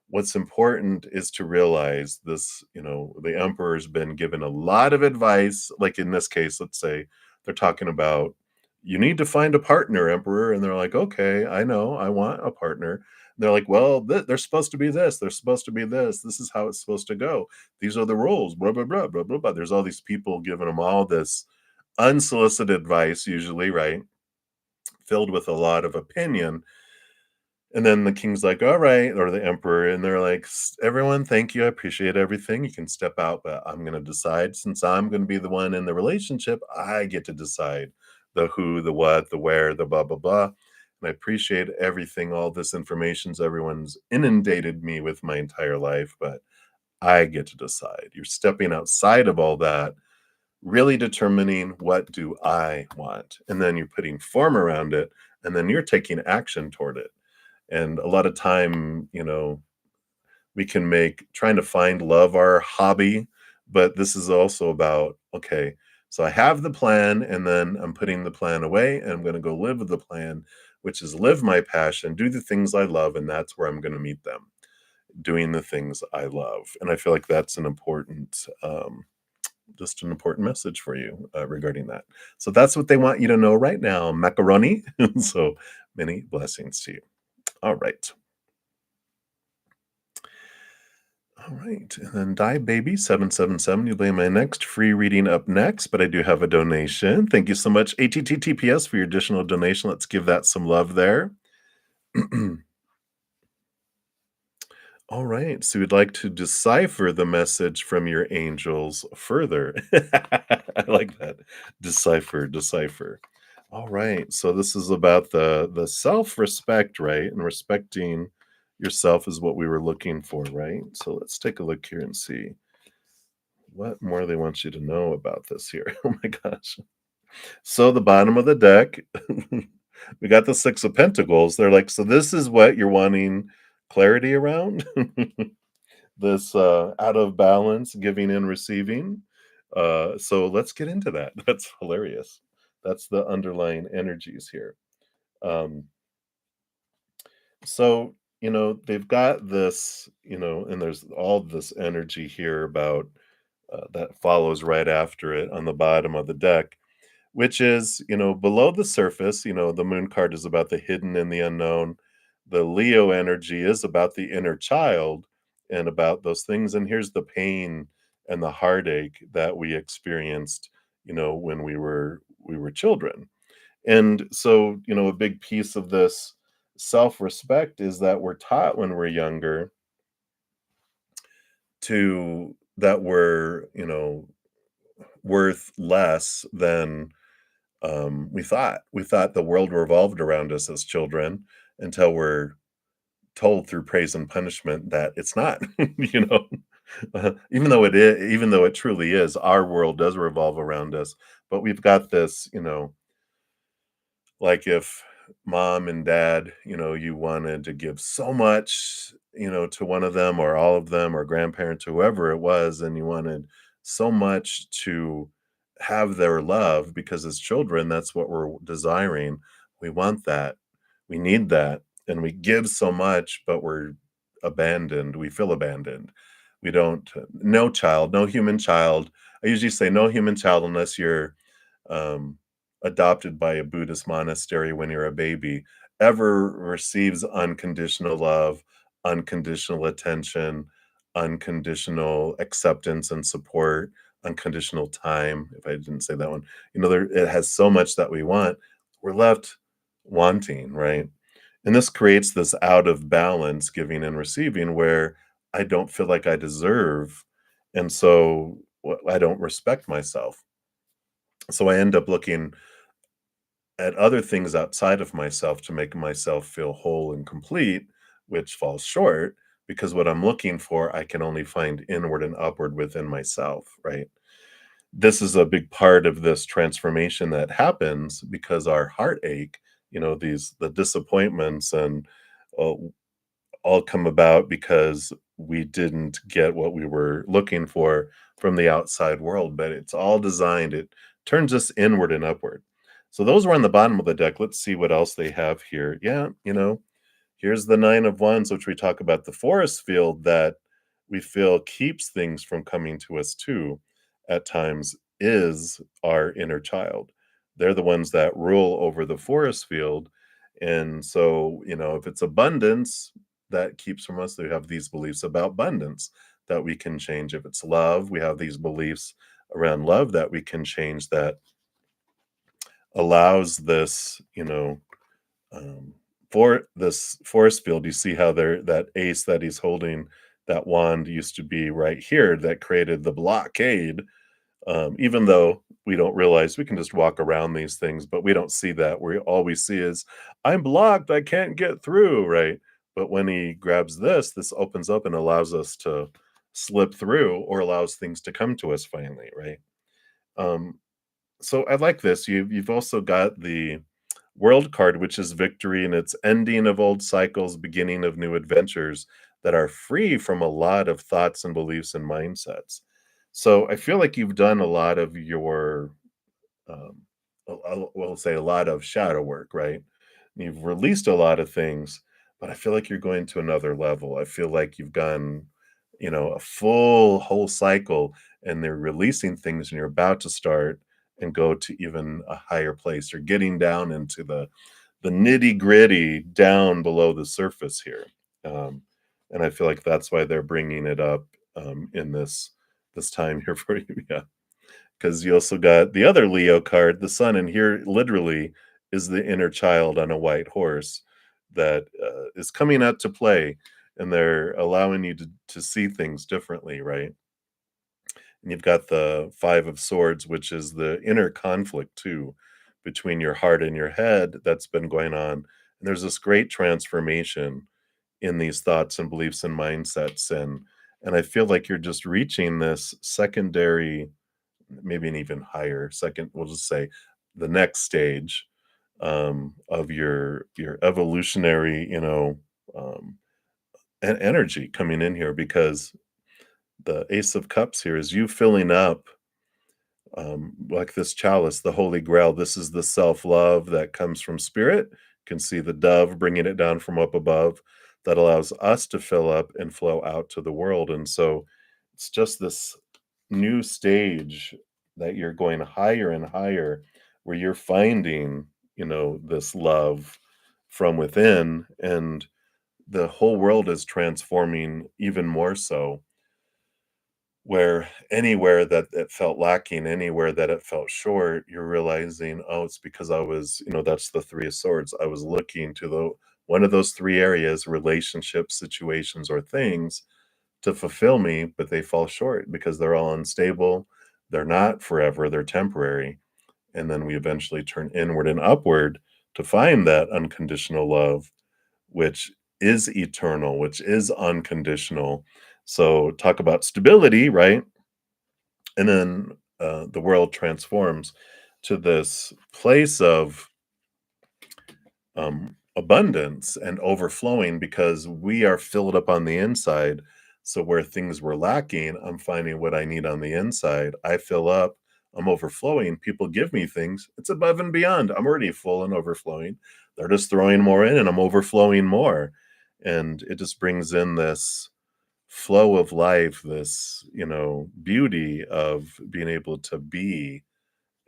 Speaker 1: what's important is to realize this, the emperor's been given a lot of advice. Like in this case, let's say they're talking about, you need to find a partner, emperor. And they're like, okay, I know, I want a partner. And they're like, well, they're supposed to be this, they're supposed to be this is how it's supposed to go. These are the rules, blah, blah, blah, blah, blah, blah. There's all these people giving them all this unsolicited advice, usually, right? Filled with a lot of opinion, and then the king's like, "All right," or the emperor, and they're like, "Everyone, thank you. I appreciate everything. You can step out, but I'm gonna decide since I'm gonna be the one in the relationship, I get to decide the who, the what, the where, the blah, blah, blah. And I appreciate everything, all this information's everyone's inundated me with my entire life, but I get to decide. You're stepping outside of all that, really determining what do I want, and then you're putting form around it, and then you're taking action toward it. And a lot of time, we can make trying to find love our hobby, but this is also about, okay, so I have the plan and then I'm putting the plan away and I'm going to go live with the plan, which is live my passion, do the things I love, and that's where I'm going to meet them, doing the things I love. And I feel like that's an important just an important message for you regarding that. So that's what they want you to know right now, macaroni. So many blessings to you. All right. All right, and then Die Baby 777, you'll be my next free reading up next, but I do have a donation. Thank you so much, ATTTPS, for your additional donation. Let's give that some love there. All right, so you'd like to decipher the message from your angels further. I like that. Decipher, decipher. All right, so this is about the self-respect, right? And respecting yourself is what we were looking for, right? So let's take a look here and see what more they want you to know about this here. Oh my gosh. So the bottom of the deck, we got the 6 of Pentacles. They're like, so this is what you're wanting clarity around? This out of balance, giving and receiving. So let's get into that. That's hilarious. That's the underlying energies here. Um, so, they've got this, and there's all this energy here about that follows right after it on the bottom of the deck, which is, below the surface. The moon card is about the hidden and the unknown. The Leo energy is about the inner child. and about those things, and here's the pain and the heartache that we experienced, when we were children. And so, a big piece of this self-respect is that we're taught when we're younger to that we're, worth less than we thought. We thought the world revolved around us as children until we're told through praise and punishment that it's not, you know? Even though it truly is, our world does revolve around us, but we've got this, like if mom and dad, you wanted to give so much, to one of them or all of them or grandparents, whoever it was, and you wanted so much to have their love because as children, that's what we're desiring. We want that. We need that. And we give so much, but we're abandoned. We feel abandoned. We don't, no child, no human child. I usually say no human child unless you're um, adopted by a Buddhist monastery when you're a baby, ever receives unconditional love, unconditional attention, unconditional acceptance and support, unconditional time. If I didn't say that one, it has so much that we want. We're left wanting, right? And this creates this out of balance giving and receiving where I don't feel like I deserve. And so I don't respect myself. So I end up looking at other things outside of myself to make myself feel whole and complete, which falls short because what I'm looking for, I can only find inward and upward within myself, right? This is a big part of this transformation that happens because our heartache, the disappointments and uh, all come about because we didn't get what we were looking for from the outside world, but it's all designed, it turns us inward and upward. So those were on the bottom of the deck. Let's see what else they have here. Yeah, here's the 9 of Wands, which we talk about the forest field that we feel keeps things from coming to us too at times is our inner child. They're the ones that rule over the forest field. And so, if it's abundance that keeps from us, we have these beliefs about abundance that we can change. If it's love, we have these beliefs around love that we can change that allows this, um, for this forest field, you see how there that ace that he's holding, that wand used to be right here that created the blockade. Even though we don't realize we can just walk around these things, but we don't see that. We all we see is I'm blocked, I can't get through, right? But when he grabs this opens up and allows us to slip through or allows things to come to us finally, right? Um, so I like this. You've also got the World card, which is victory, and it's ending of old cycles, beginning of new adventures that are free from a lot of thoughts and beliefs and mindsets. So I feel like you've done a lot of your, we'll say a lot of shadow work, right? You've released a lot of things, but I feel like you're going to another level. I feel like you've gone, a full whole cycle and they're releasing things and you're about to start and go to even a higher place. You're getting down into the nitty gritty down below the surface here. Um, and I feel like that's why they're bringing it up in this time here for you. Yeah. Because you also got the other Leo card, the sun, and here literally is the inner child on a white horse that is coming out to play, and they're allowing you to see things differently, right? And you've got the Five of Swords, which is the inner conflict too between your heart and your head that's been going on. And there's this great transformation in these thoughts and beliefs and mindsets, and I feel like you're just reaching this secondary, maybe an even higher second, we'll just say the next stage of your evolutionary, um, energy coming in here because the Ace of Cups here is you filling up like this chalice, the Holy Grail. This is the self love that comes from spirit. You can see the dove bringing it down from up above that allows us to fill up and flow out to the world. And so it's just this new stage that you're going higher and higher where you're finding, this love from within. And the whole world is transforming even more so, where anywhere that it felt lacking, anywhere that it felt short, you're realizing, oh, it's because I was, that's the Three of Swords. I was looking to the one of those three areas, relationships, situations, or things to fulfill me, but they fall short because they're all unstable. They're not forever, they're temporary. And then we eventually turn inward and upward to find that unconditional love, which is eternal, which is unconditional. So, talk about stability, right? And then the world transforms to this place of abundance and overflowing because we are filled up on the inside. So where things were lacking, I'm finding what I need on the inside. I fill up, I'm overflowing. People give me things. It's above and beyond. I'm already full and overflowing. They're just throwing more in and I'm overflowing more. And it just brings in this flow of life, this, beauty of being able to be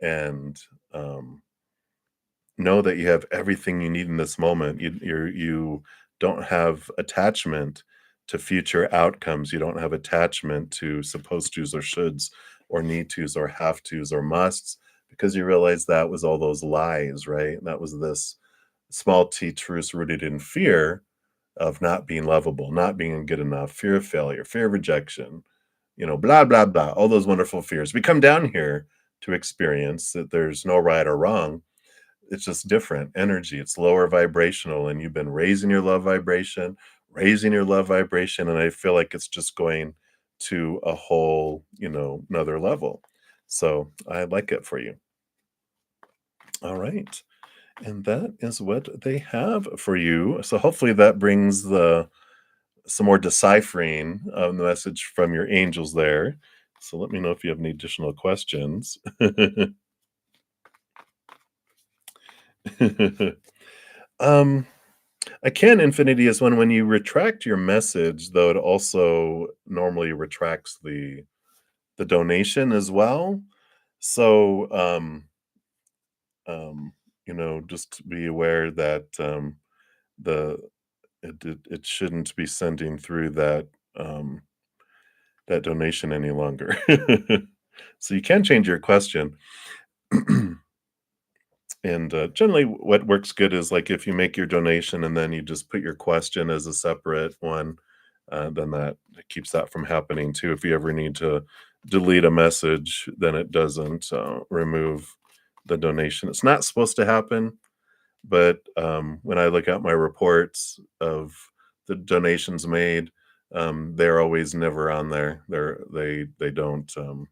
Speaker 1: and know that you have everything you need in this moment. You don't have attachment to future outcomes. You don't have attachment to supposed tos or shoulds or need tos or have tos or musts because you realize that was all those lies, right? That was this small t truths rooted in fear of not being lovable, not being good enough, fear of failure, fear of rejection, blah, blah, blah, all those wonderful fears. We come down here to experience that there's no right or wrong. It's just different energy. It's lower vibrational, and you've been raising your love vibration, and I feel like it's just going to a whole, another level. So I like it for you. All right. And that is what they have for you. So hopefully that brings the some more deciphering of the message from your angels there. So let me know if you have any additional questions. um I can infinity is when you retract your message, though it also normally retracts the donation as well. So just be aware that the it shouldn't be sending through um that donation any longer. So you can change your question. And generally, what works good is like if you make your donation and then you just put your question as a separate one, then that keeps that from happening too. If you ever need to delete a message, then it doesn't remove the donation. It's not supposed to happen, but when I look at my reports of the donations made, they're always never on there. They don't um,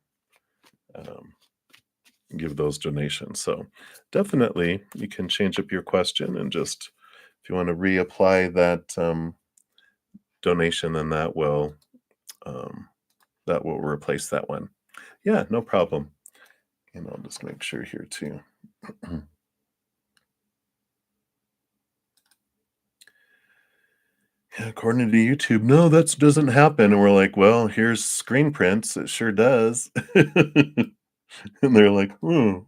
Speaker 1: give those donations. So definitely you can change up your question and just if you want to reapply that donation, then um, that will replace that one. Yeah, no problem. And I'll just make sure here too. Yeah, according to YouTube, no, that doesn't happen. And we're like, well, here's screen prints. It sure does. And they're like, oh,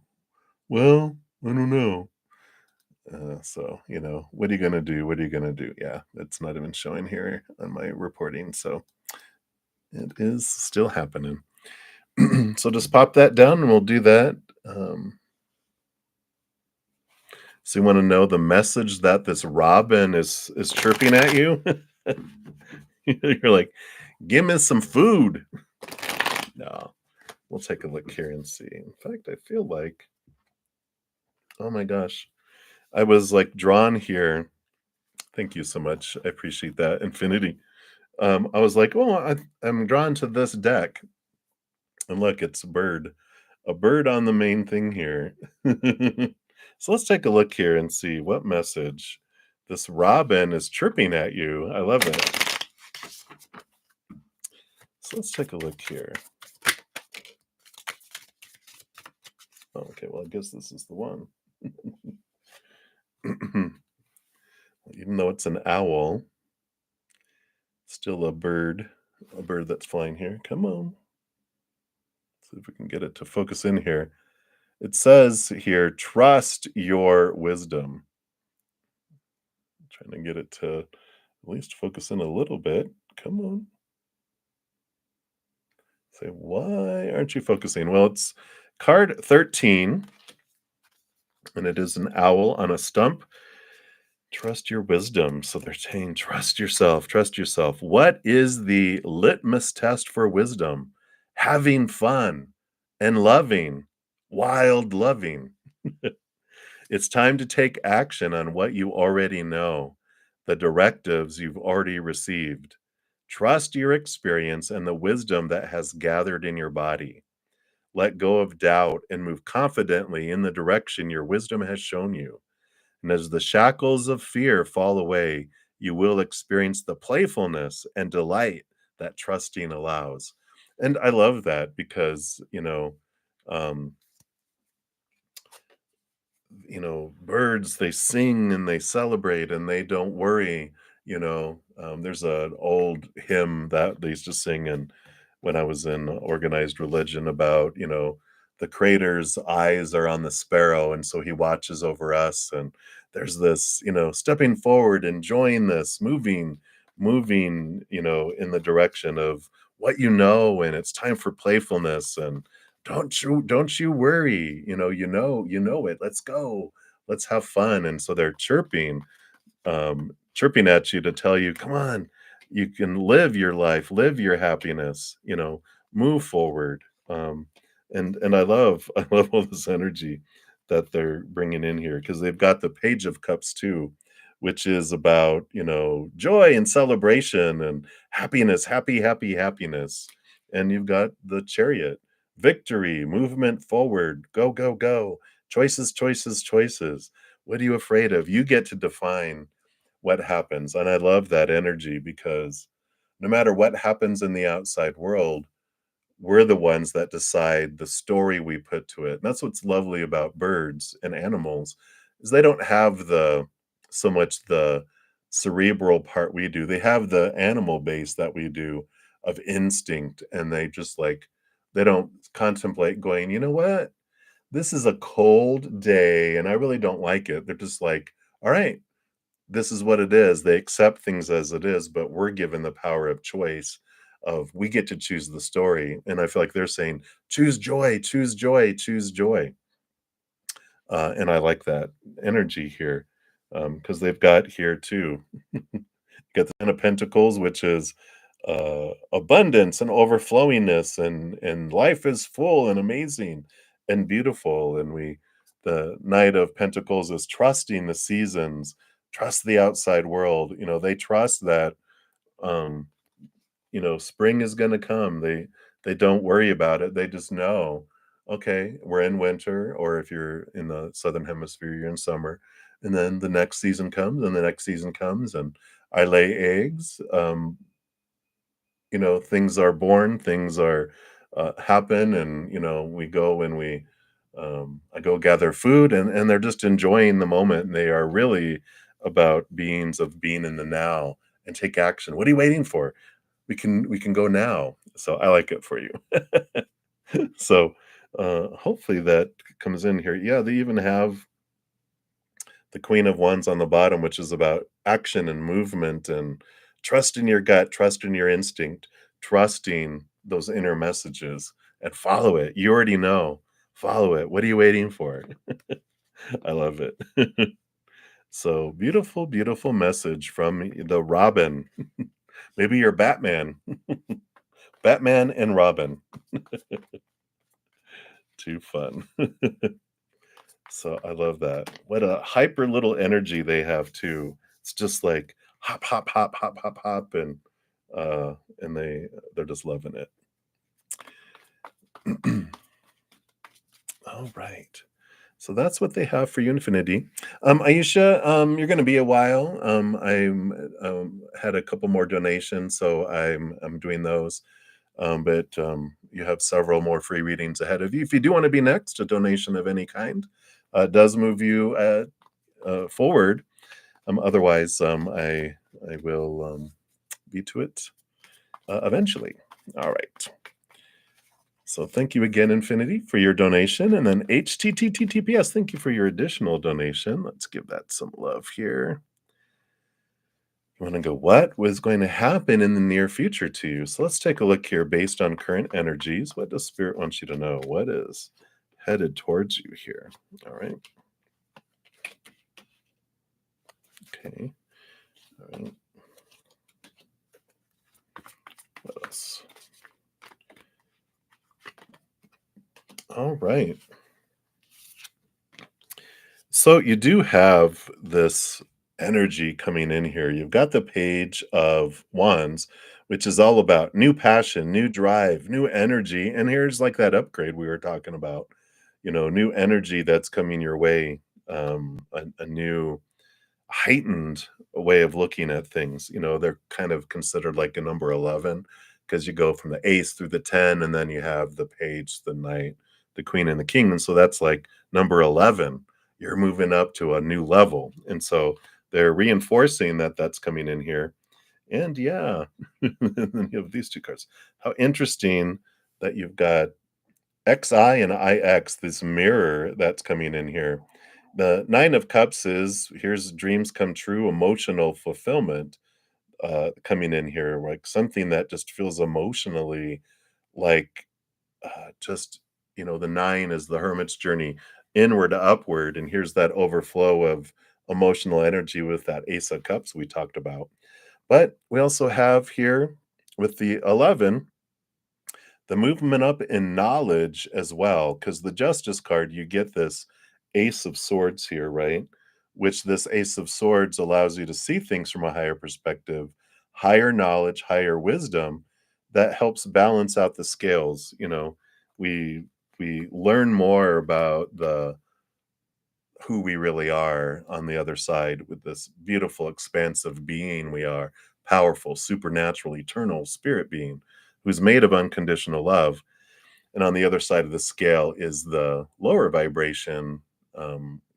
Speaker 1: well, I don't know. So, what are you gonna do? What are you gonna do? Yeah, it's not even showing here on my reporting, so it is still happening. So just pop that down and we'll do that. So you wanna know the message that this robin is chirping at you? You're like, "Give me some food." No, we'll take a look here and see. In fact, I feel like oh my gosh, I was, like, drawn here. Thank you so much. I appreciate that, infinity. I was like, "Oh, I'm drawn to this deck." And look, it's a bird on the main thing here. So let's take a look here and see what message this robin is chirping at you. I love it. So let's take a look here. Oh, okay, well, I guess this is the one. Even though it's an owl, still a bird that's flying here. Come on. See if we can get it to focus in here. It says here, trust your wisdom. Trying to get it to At least focus in a little bit. Come on. Say, why aren't you focusing? Well, it's card 13, and it is an owl on a stump. Trust your wisdom. So they're saying, trust yourself, trust yourself. What is the litmus test for wisdom? Having fun and loving, wild loving. It's time to take action on what you already know, the directives you've already received. Trust your experience and the wisdom that has gathered in your body. Let go of doubt and move confidently in the direction your wisdom has shown you. And as the shackles of fear fall away, you will experience the playfulness and delight that trusting allows. And I love that because, um, birds, they sing and they celebrate and they don't worry. There's an old hymn that they used to sing when I was in organized religion about, the creator's eyes are on the sparrow, and so he watches over us. And there's this, stepping forward, enjoying this, moving, in the direction of what and it's time for playfulness. And don't you worry, you know it. Let's go. Let's have fun. And so they're chirping at you to tell you, come on, you can live your life, live your happiness, move forward. And I love all this energy that they're bringing in here because they've got the Page of Cups too, which is about joy and celebration and happiness, happy, happy, happiness. And you've got the Chariot, victory, movement forward, go, go, go, choices, choices, choices. What are you afraid of? You get to define what happens. And I love that energy because no matter what happens in the outside world, we're the ones that decide the story we put to it. And that's what's lovely about birds and animals is they don't have the so much the cerebral part we do. They have the animal base that we do of instinct, and they just like they don't contemplate going, "You know what? This is a cold day and I really don't like it." They're just like, "All right, this is what it is." They accept things as it is, but we're given the power of choice of we get to choose the story. And I feel like they're saying, choose joy, choose joy, choose joy. And I like that energy here because they've got here too. Got the Ten of Pentacles, which is abundance and overflowingness, and life is full and amazing and beautiful. And the Knight of Pentacles is trusting the seasons, trust the outside world. They trust that um, spring is going to come. They don't worry about it. They just know, okay, we're in winter, or if you're in the southern hemisphere, you're in summer, and then the next season comes, and the next season comes, and I lay eggs. Things are born, things are happen, and we go and we I go gather food, and they're just enjoying the moment, and they are really about beings of being in the now and take action. What are you waiting for? We can go now. So I like it for you. So hopefully that comes in here. Yeah, they even have the Queen of Wands on the bottom, which is about action and movement and trust in your gut, trust in your instinct, trusting those inner messages and follow it. You already know. Follow it. What are you waiting for? I love it. So beautiful, beautiful message from the Robin. Maybe you're Batman. Batman and Robin. Too fun. So I love that. What a hyper little energy they have too. It's just like hop, hop, hop, hop, hop, hop, and they're just loving it. All right. So that's what they have for you, Infinity. Aisha, you're going to be a while. I'm had a couple more donations, so I'm doing those. But you have several more free readings ahead of you. If you do want to be next, a donation of any kind does move you forward. Otherwise, I will be to it eventually. All right. So thank you again, Infinity, for your donation. And then HTTTTPS, thank you for your additional donation. Let's give that some love here. You want to go, what was going to happen in the near future to you? So let's take a look here based on current energies. What does Spirit want you to know? What is headed towards you here? All right. Okay. All right. What else? All right. So you do have this energy coming in here. You've got the Page of Wands, which is all about new passion, new drive, new energy. And here's like that upgrade we were talking about, new energy that's coming your way, a new heightened way of looking at things. They're kind of considered like a number 11 because you go from the ace through the 10, and then you have the page, the knight, the queen, and the king. And so that's like number 11. You're moving up to a new level. And so they're reinforcing that that's coming in here. And yeah, and then you have these two cards. How interesting that you've got XI and IX, this mirror that's coming in here. The Nine of Cups is here's dreams come true, emotional fulfillment coming in here, like something that just feels emotionally like just, the nine is the hermit's journey inward to upward. And here's that overflow of emotional energy with that Ace of Cups we talked about. But we also have here with the 11 the movement up in knowledge as well, because the Justice card, you get this Ace of Swords here, right? Which this Ace of Swords allows you to see things from a higher perspective, higher knowledge, higher wisdom that helps balance out the scales. We we learn more about the who we really are on the other side with this beautiful, expansive being we are, powerful, supernatural, eternal spirit being who's made of unconditional love. And on the other side of the scale is the lower vibration,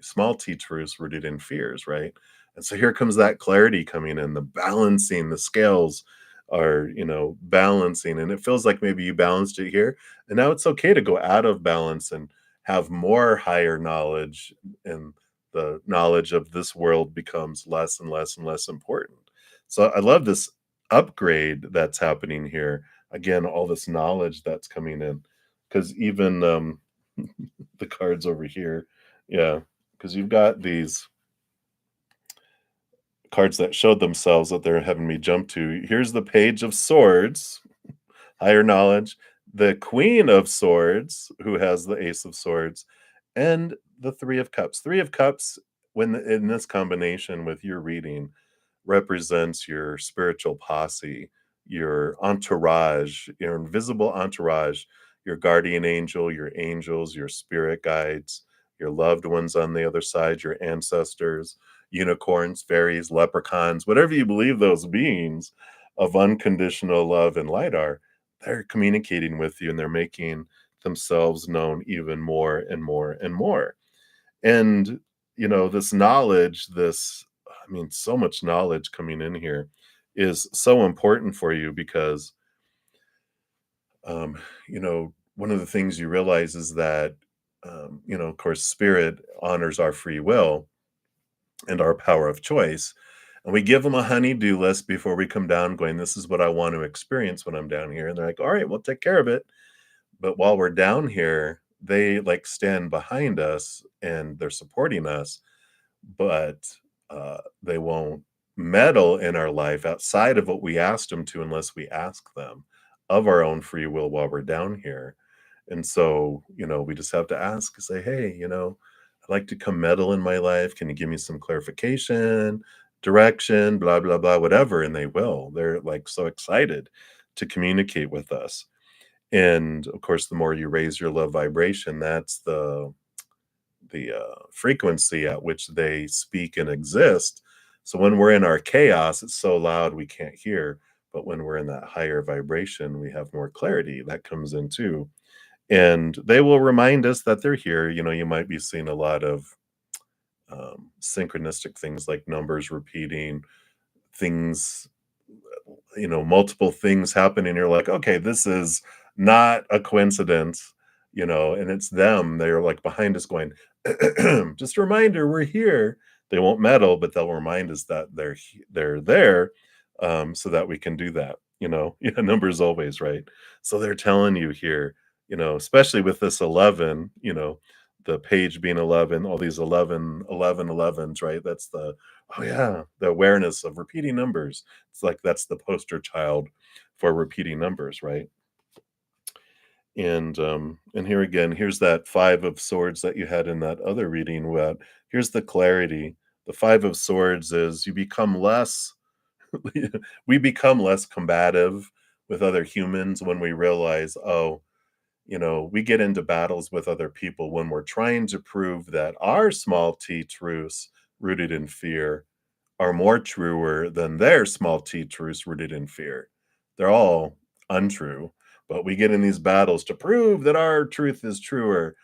Speaker 1: small t truths rooted in fears, right? And so here comes that clarity coming in, the balancing, the scales are, balancing. And it feels like maybe you balanced it here. And now it's okay to go out of balance and have more higher knowledge. And the knowledge of this world becomes less and less and less important. So I love this upgrade that's happening here. Again, all this knowledge that's coming in, because even, the cards over here, yeah, because you've got these cards that showed themselves that they're having me jump to. Here's the Page of Swords, higher knowledge, the Queen of Swords, who has the Ace of Swords, and the Three of Cups. Three of Cups, when in this combination with your reading, represents your spiritual posse, your entourage, your invisible entourage, your guardian angel, your angels, your spirit guides, your loved ones on the other side, your ancestors, unicorns, fairies, leprechauns, whatever you believe those beings of unconditional love and light are, they're communicating with you and they're making themselves known even more and more and more. And, this knowledge, I mean, so much knowledge coming in here is so important for you because, one of the things you realize is that, of course, spirit honors our free will and our power of choice. And we give them a honey-do list before we come down, going, this is what I want to experience when I'm down here. And they're like, all right, we'll take care of it. But while we're down here, they like stand behind us and they're supporting us, but they won't meddle in our life outside of what we asked them to unless we ask them of our own free will while we're down here. And so, we just have to ask, say, hey, I'd like to come meddle in my life. Can you give me some clarification, direction, blah, blah, blah, whatever? And they will. They're like so excited to communicate with us. And of course, the more you raise your love vibration, that's the frequency at which they speak and exist. So when we're in our chaos, it's so loud we can't hear. But when we're in that higher vibration, we have more clarity that comes in too. And they will remind us that they're here. You might be seeing a lot of synchronistic things like numbers repeating, things, multiple things happen, and you're like, okay, this is not a coincidence, and it's them. They're like behind us going, just a reminder, we're here. They won't meddle, but they'll remind us that they're there, so that we can do that, you know? Yeah, numbers always, right? So they're telling you here, you know, especially with this 11, you know, the page being 11, all these 11, 11, 11s, right? That's the oh, yeah, the awareness of repeating numbers. It's like that's the poster child for repeating numbers, right? And here again, here's that 5 of swords that you had in that other reading. Here's the clarity. The 5 of swords is you become less we become less combative with other humans when we realize, oh, you know, we get into battles with other people when we're trying to prove that our small t truths rooted in fear are more truer than their small t truths rooted in fear. They're all untrue, but we get in these battles to prove that our truth is truer.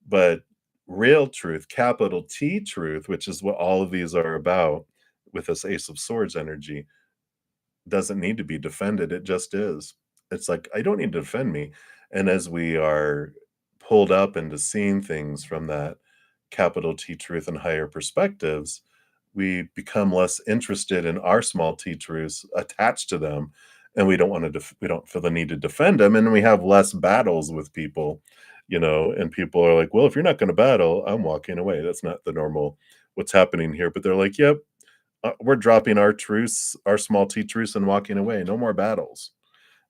Speaker 1: But real truth, capital T truth, which is what all of these are about with this Ace of Swords energy, doesn't need to be defended, it just is. It's like, I don't need to defend me. And as we are pulled up into seeing things from that capital T truth and higher perspectives, we become less interested in our small t truths attached to them, and we don't want to we don't feel the need to defend them, and we have less battles with people, you know, and people are like, well, if you're not going to battle, I'm walking away. That's not the normal what's happening here, but they're like, yep, we're dropping our truce, our small t truce, and walking away. No more battles.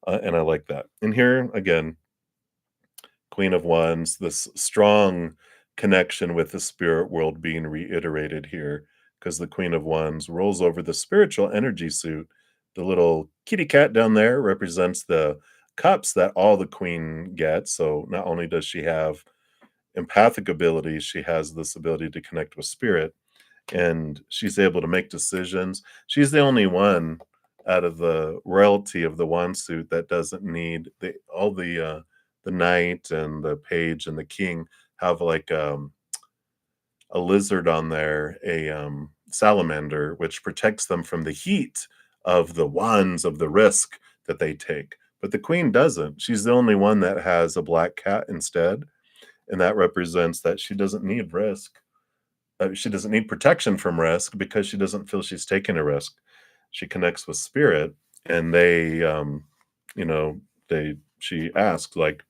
Speaker 1: And I like that. And here again, Queen of Wands, this strong connection with the spirit world being reiterated here, because the Queen of Wands rolls over the spiritual energy suit. The little kitty cat down there represents the cups that all the queen gets. So not only does she have empathic abilities, she has this ability to connect with spirit, and she's able to make decisions. She's the only one out of the royalty of the wand suit that doesn't need the knight and the page and the king have like a lizard on there, a salamander, which protects them from the heat of the wands of the risk that they take. But the queen doesn't. She's the only one that has a black cat instead, and that represents that she doesn't need risk. She doesn't need protection from risk because she doesn't feel she's taking a risk. She connects with spirit, and you know, she asks, like,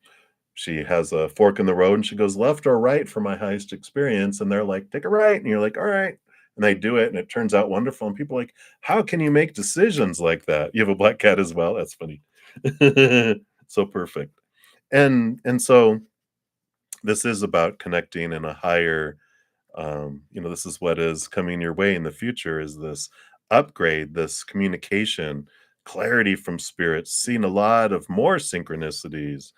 Speaker 1: she has a fork in the road and she goes, left or right for my highest experience. And they're like, take a right. And you're like, all right. And they do it, and it turns out wonderful. And people are like, how can you make decisions like that? You have a black cat as well. That's funny. So perfect. And so this is about connecting in a higher you know, this is what is coming your way in the future is this upgrade, this communication, clarity from spirits, seeing a lot of more synchronicities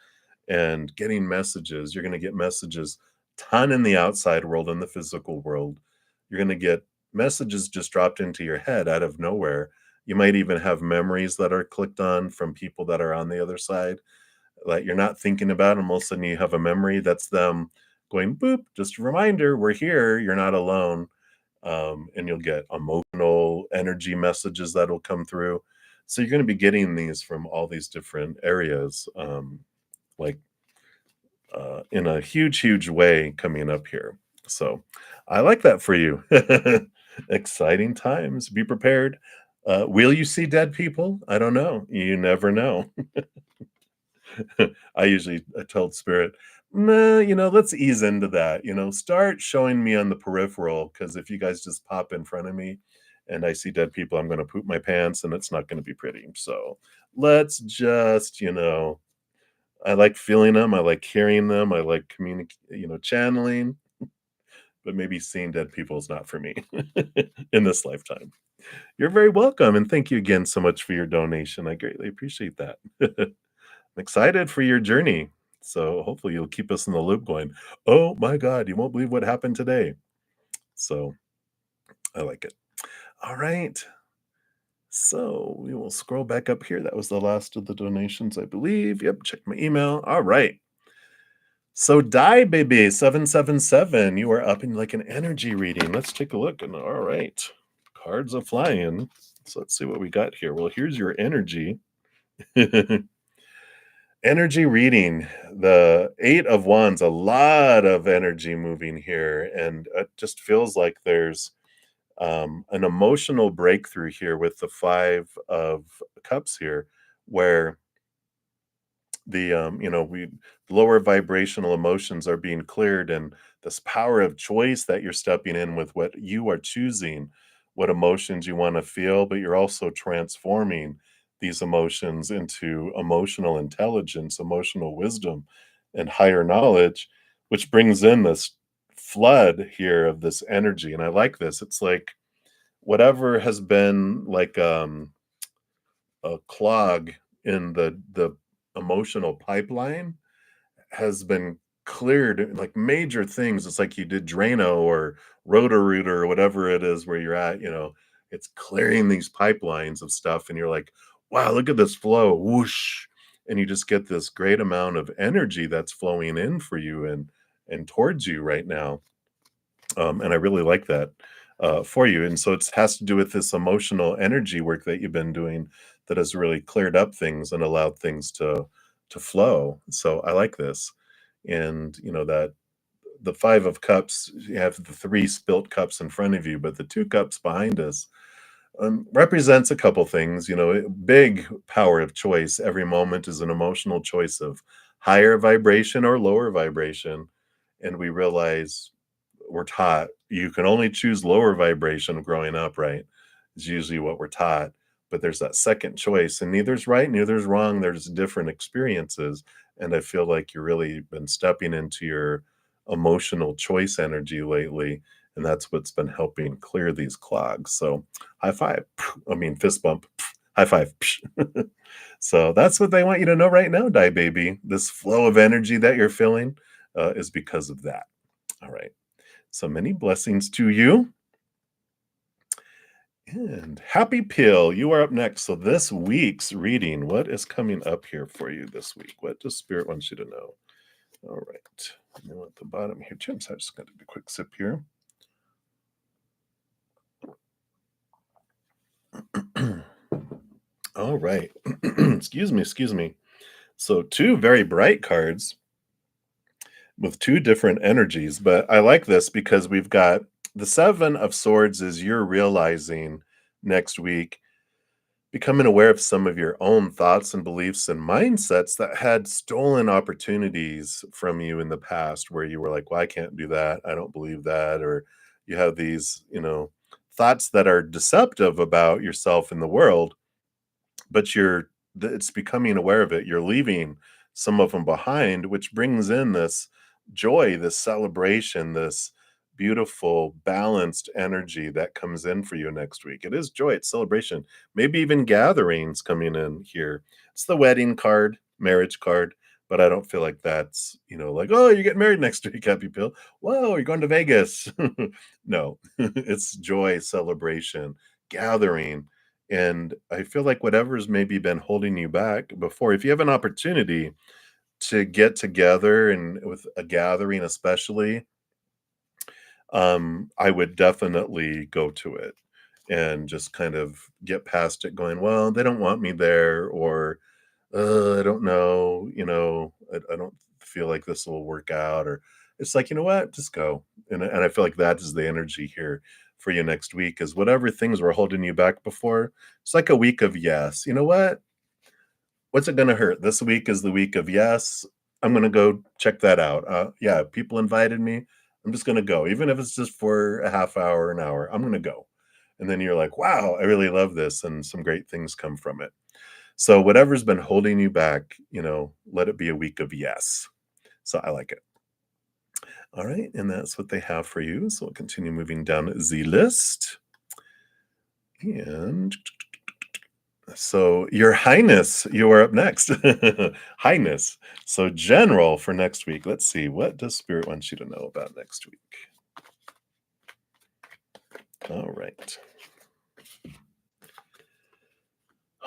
Speaker 1: and getting messages. You're going to get messages ton in the outside world and the physical world. You're going to get messages just dropped into your head out of nowhere. You might even have memories that are clicked on from people that are on the other side that you're not thinking about, and all of a sudden you have a memory that's them going boop, just a reminder, we're here, you're not alone. And you'll get emotional energy messages that'll come through. So you're going to be getting these from all these different areas, like in a huge, huge way coming up here. So I like that for you. Exciting times. Be prepared. Will you see dead people? I don't know. You never know. I told spirit, nah, you know, let's ease into that. You know, start showing me on the peripheral, because if you guys just pop in front of me and I see dead people, I'm going to poop my pants and it's not going to be pretty. So let's just, you know, I like feeling them. I like hearing them. I like you know, channeling, but maybe seeing dead people is not for me in this lifetime. You're very welcome. And thank you again so much for your donation. I greatly appreciate that. I'm excited for your journey. So hopefully you'll keep us in the loop going, oh my God, you won't believe what happened today. So I like it. All right. So we will scroll back up here. That was the last of the donations, I believe. Yep. Check my email. All right. So Die Baby 777, you are up in like an energy reading. Let's take a look. And all right. Cards are flying. So let's see what we got here. Well, here's your energy. Energy reading, the 8 of Wands, a lot of energy moving here, and it just feels like there's an emotional breakthrough here with the 5 of Cups here, where we lower vibrational emotions are being cleared, and this power of choice that you're stepping in with what you are choosing, what emotions you want to feel, but you're also transforming these emotions into emotional intelligence, emotional wisdom, and higher knowledge, which brings in this flood here of this energy. And I like this. It's like whatever has been like a clog in the emotional pipeline has been cleared, like major things. It's like you did Drano or Roto-Rooter or whatever it is where you're at, it's clearing these pipelines of stuff, and you're like, wow, look at this flow, whoosh. And you just get this great amount of energy that's flowing in for you and towards you right now. And I really like that for you. And so it has to do with this emotional energy work that you've been doing that has really cleared up things and allowed things to flow. So I like this. And that the 5 of Cups, you have the 3 spilt cups in front of you, but the 2 cups behind us represents a couple things. Big power of choice. Every moment is an emotional choice of higher vibration or lower vibration. And we realize we're taught you can only choose lower vibration growing up, right? Is usually what we're taught. But there's that second choice, and neither's right, neither's wrong. There's different experiences. And I feel like you've really been stepping into your emotional choice energy lately. And that's what's been helping clear these clogs. So high five. I mean, fist bump. High five. So that's what they want you to know right now, Die Baby. This flow of energy that you're feeling is because of that. All right. So many blessings to you. And Happy Pill, you are up next. So this week's reading, what is coming up here for you this week? What does Spirit want you to know? All right. At the bottom here, too. So I just got to do a quick sip here. All right. Excuse me. So 2 very bright cards with 2 different energies, but I like this because we've got the 7 of Swords is you're realizing next week, becoming aware of some of your own thoughts and beliefs and mindsets that had stolen opportunities from you in the past where you were like, well, I can't do that. I don't believe that. Or you have these, thoughts that are deceptive about yourself in the world, but it's becoming aware of it. You're leaving some of them behind, which brings in this joy, this celebration, this beautiful balanced energy that comes in for you next week. It is joy, it's celebration, maybe even gatherings coming in here. It's the wedding card, marriage card, but I don't feel like that's, like, oh, you get married next week, Happy Pill. Whoa, you're going to Vegas. No, it's joy, celebration, gathering. And I feel like whatever's maybe been holding you back before, if you have an opportunity to get together and with a gathering, especially, I would definitely go to it and just kind of get past it going, well, they don't want me there, or I don't know, I don't feel like this will work out, or it's like, you know what, just go. And I feel like that is the energy here for you next week is whatever things were holding you back before. It's like a week of yes. You know what? What's it gonna hurt? This week is the week of yes. I'm gonna go check that out. Yeah, people invited me. I'm just gonna go, even if it's just for a half hour, an hour. I'm gonna go. And then you're like, wow, I really love this, and some great things come from it. So whatever's been holding you back, let it be a week of yes. So I like it. All right, and that's what they have for you. So we'll continue moving down the list. And so, Your Highness, you are up next. Highness. So, General for next week. Let's see. What does Spirit want you to know about next week? All right.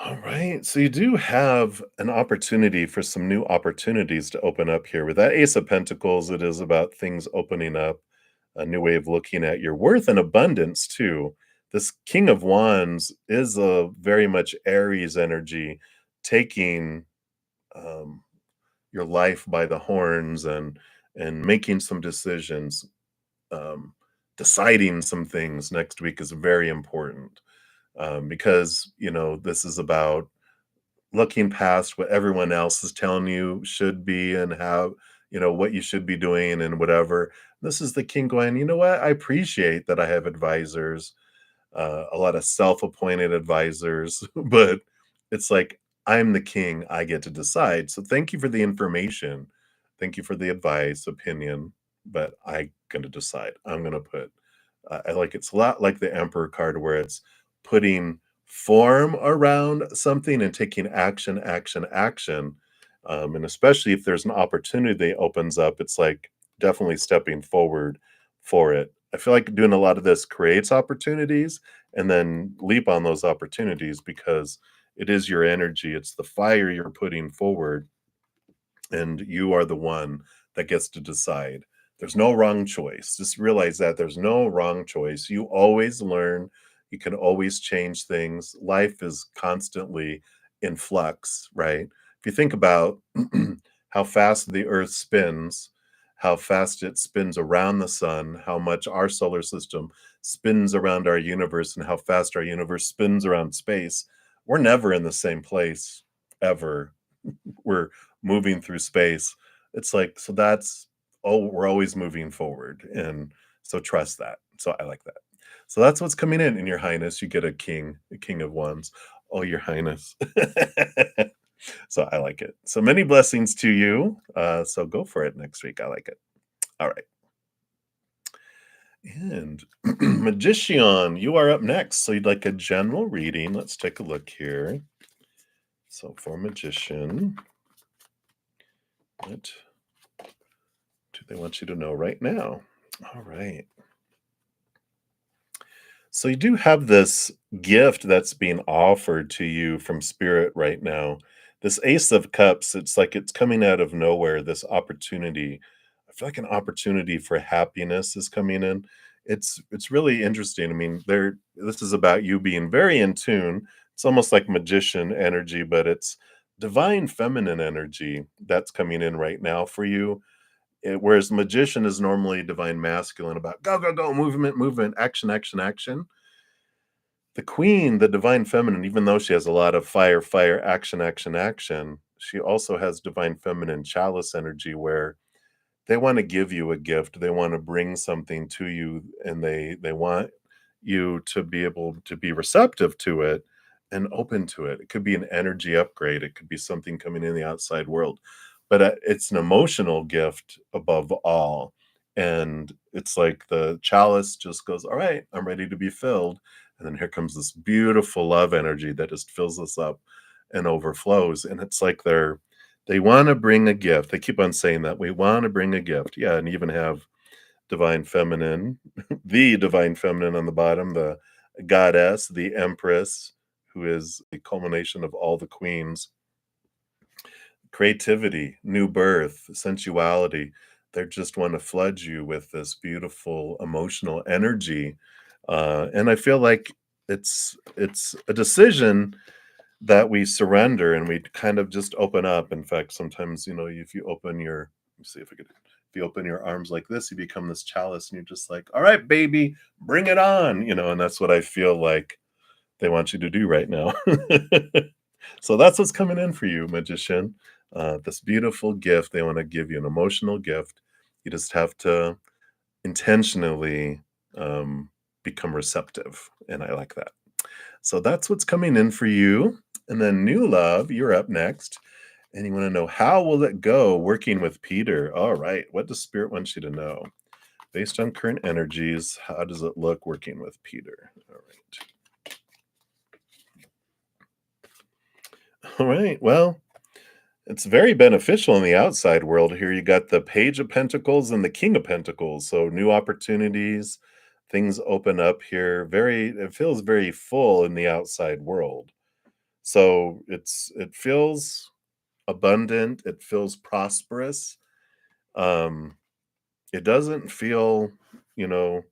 Speaker 1: All right. So, you do have an opportunity for some new opportunities to open up here. With that Ace of Pentacles, it is about things opening up, a new way of looking at your worth and abundance, too. This King of Wands is a very much Aries energy, taking um, your life by the horns and making some decisions, um, deciding some things next week is very important, because, this is about looking past what everyone else is telling you should be and how, what you should be doing and whatever. This is the king going, you know what? I appreciate that I have advisors, a lot of self-appointed advisors, but it's like I'm the king. I get to decide. So thank you for the information. Thank you for the advice, opinion, but I going to decide. I'm going to put. I like it's a lot like the Emperor card where it's putting form around something and taking action, action, action. And especially if there's an opportunity that opens up, it's like definitely stepping forward for it. I feel like doing a lot of this creates opportunities and then leap on those opportunities because it is your energy. It's the fire you're putting forward, and you are the one that gets to decide. There's no wrong choice. Just realize that there's no wrong choice. You always learn. You can always change things. Life is constantly in flux, right? If you think about how fast the earth spins, how fast it spins around the sun, how much our solar system spins around our universe, and how fast our universe spins around space, we're never in the same place ever. We're moving through space. It's like, so that's, oh, we're always moving forward. And so trust that. So I like that. So that's what's coming in Your Highness. You get a king of wands. Oh, Your Highness. So I like it. So many blessings to you. So go for it next week. I like it. All right. And Magician, you are up next. So you'd like a general reading. Let's take a look here. So for Magician, what do they want you to know right now? All right. So you do have this gift that's being offered to you from spirit right now. This Ace of Cups, it's like it's coming out of nowhere, this opportunity. I feel like an opportunity for happiness is coming in. It's really interesting. I mean, this is about you being very in tune. It's almost like magician energy, but it's divine feminine energy that's coming in right now for you. Whereas magician is normally divine masculine, about go, go, go, movement, movement, action, action, action. The queen, the divine feminine, even though she has a lot of fire, fire, action, action, action, she also has divine feminine chalice energy where they want to give you a gift. They want to bring something to you, and they want you to be able to be receptive to it and open to it. It could be an energy upgrade. It could be something coming in the outside world, but it's an emotional gift above all. And it's like the chalice just goes, all right, I'm ready to be filled. And then here comes this beautiful love energy that just fills us up and overflows. And it's like they want to bring a gift. They keep on saying that we want to bring a gift. Yeah. And even have divine feminine, the divine feminine on the bottom, the goddess, the empress, who is the culmination of all the queens, creativity, new birth, sensuality. They just want to flood you with this beautiful emotional energy. And I feel like it's a decision that we surrender and we kind of just open up. In fact, sometimes, if you open your, let me see if I could, if you open your arms like this, you become this chalice and you're just like, all right, baby, bring it on, and that's what I feel like they want you to do right now. So that's what's coming in for you, magician. This beautiful gift. They want to give you an emotional gift. You just have to intentionally become receptive. And I like that. So that's what's coming in for you. And then new love, you're up next. And you want to know, how will it go working with Peter? All right. What does spirit want you to know? Based on current energies, how does it look working with Peter? All right. All right. Well, it's very beneficial in the outside world. Here you got the Page of Pentacles and the King of Pentacles. So new opportunities, things open up here. It feels very full in the outside world. So it feels abundant, it feels prosperous. Um, it doesn't feel, you know,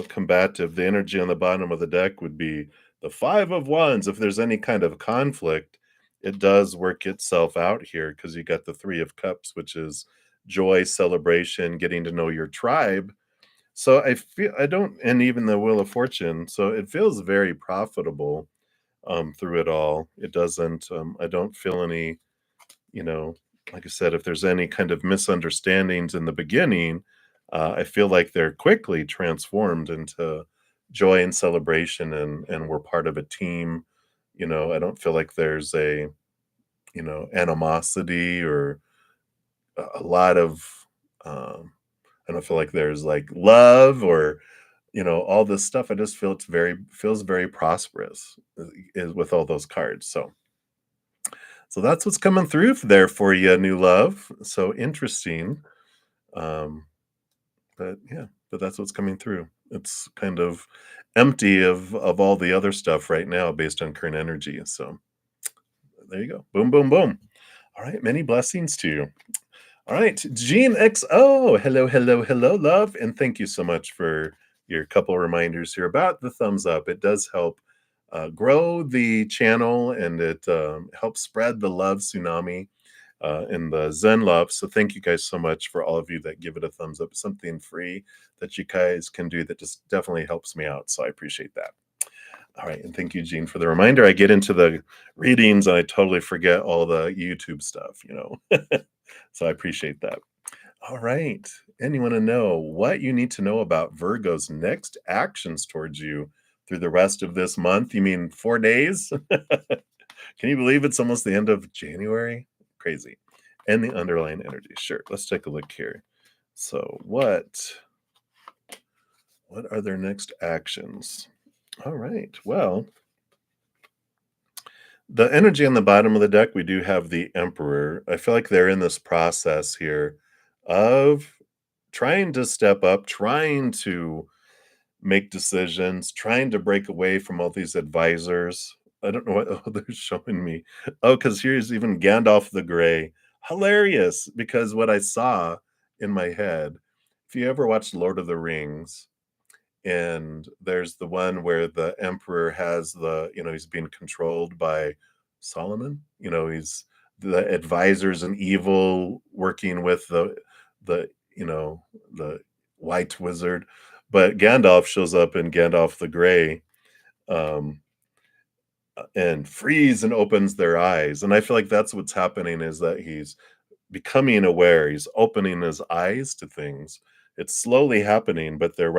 Speaker 1: combative. The energy on the bottom of the deck would be the Five of Wands. If there's any kind of conflict, it does work itself out here because you got the Three of Cups, which is joy, celebration, getting to know your tribe. So I feel I don't, and even the Wheel of Fortune, so it feels very profitable through it all. It doesn't, I don't feel any, you know, like I said, if there's any kind of misunderstandings in the beginning, I feel like they're quickly transformed into joy and celebration, and we're part of a team. I don't feel like there's a, animosity or a lot of, I don't feel like there's like love or, all this stuff. I just feel feels very prosperous with all those cards. So that's what's coming through there for you, new love. So interesting. Um, but yeah, but that's what's coming through. It's kind of empty of all the other stuff right now based on current energy. So there you go. Boom, boom, boom. All right, many blessings to you. All right, Gene XO. Hello, hello, hello, love. And thank you so much for your couple reminders here about the thumbs up. It does help grow the channel, and it helps spread the love tsunami and the Zen love. So thank you guys so much for all of you that give it a thumbs up. Something free that you guys can do that just definitely helps me out. So I appreciate that. All right, and thank you, Gene, for the reminder. I get into the readings and I totally forget all the YouTube stuff. So I appreciate that. All right. And you want to know what you need to know about Virgo's next actions towards you through the rest of this month? You mean 4 days? Can you believe it's almost the end of January? Crazy. And the underlying energy. Sure. Let's take a look here. So what are their next actions? All right. Well, the energy on the bottom of the deck, we do have the Emperor. I feel like they're in this process here of trying to step up, trying to make decisions, trying to break away from all these advisors. I don't know what they're showing me. Oh, because here's even Gandalf the Grey. Hilarious, because what I saw in my head, if you ever watched Lord of the Rings, and there's the one where the emperor has he's being controlled by Solomon. He's the advisors and evil working with the the white wizard, but Gandalf shows up in Gandalf the Grey, um, and frees and opens their eyes. And I feel like that's what's happening, is that he's becoming aware. He's opening his eyes to things. It's slowly happening, but they're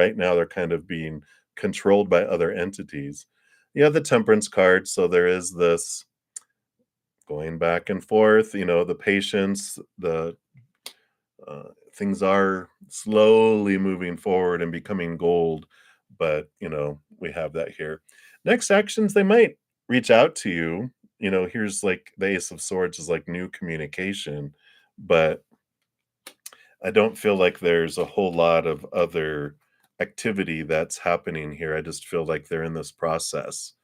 Speaker 1: kind of being controlled by other entities. You have the Temperance card, so there is this going back and forth, the patience, the things are slowly moving forward and becoming gold, but we have that here. Next actions, they might reach out to you. Here's like the Ace of Swords is like new communication, but I don't feel like there's a whole lot of other activity that's happening here. I just feel like they're in this process.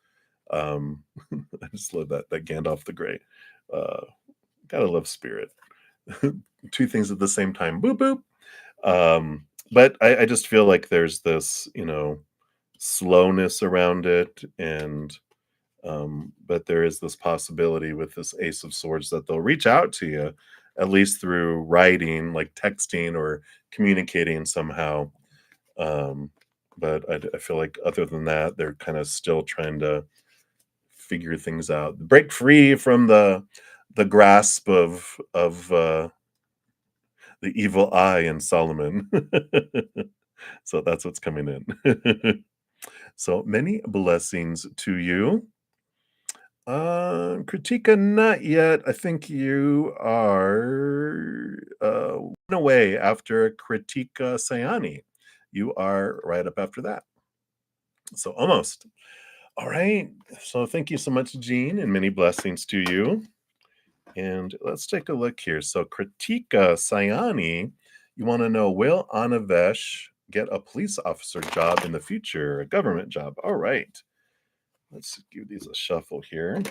Speaker 1: Um, I just love that Gandalf the Grey. Uh, Gotta love spirit. Two things at the same time. Boop boop. But I just feel like there's this, slowness around it, and but there is this possibility with this Ace of Swords that they'll reach out to you, at least through writing, like texting or communicating somehow. Um, but I feel like other than that, they're kind of still trying to figure things out, break free from the grasp of the evil eye in Solomon. So that's what's coming in. So many blessings to you. Kritika, not yet. I think you are one away after Kritika Sayani. You are right up after that. So almost. All right. So thank you so much, Jean, and many blessings to you. And let's take a look here. So Kritika Sayani, you want to know, will Anavesh get a police officer job in the future, a government job? All right. Let's give these a shuffle here.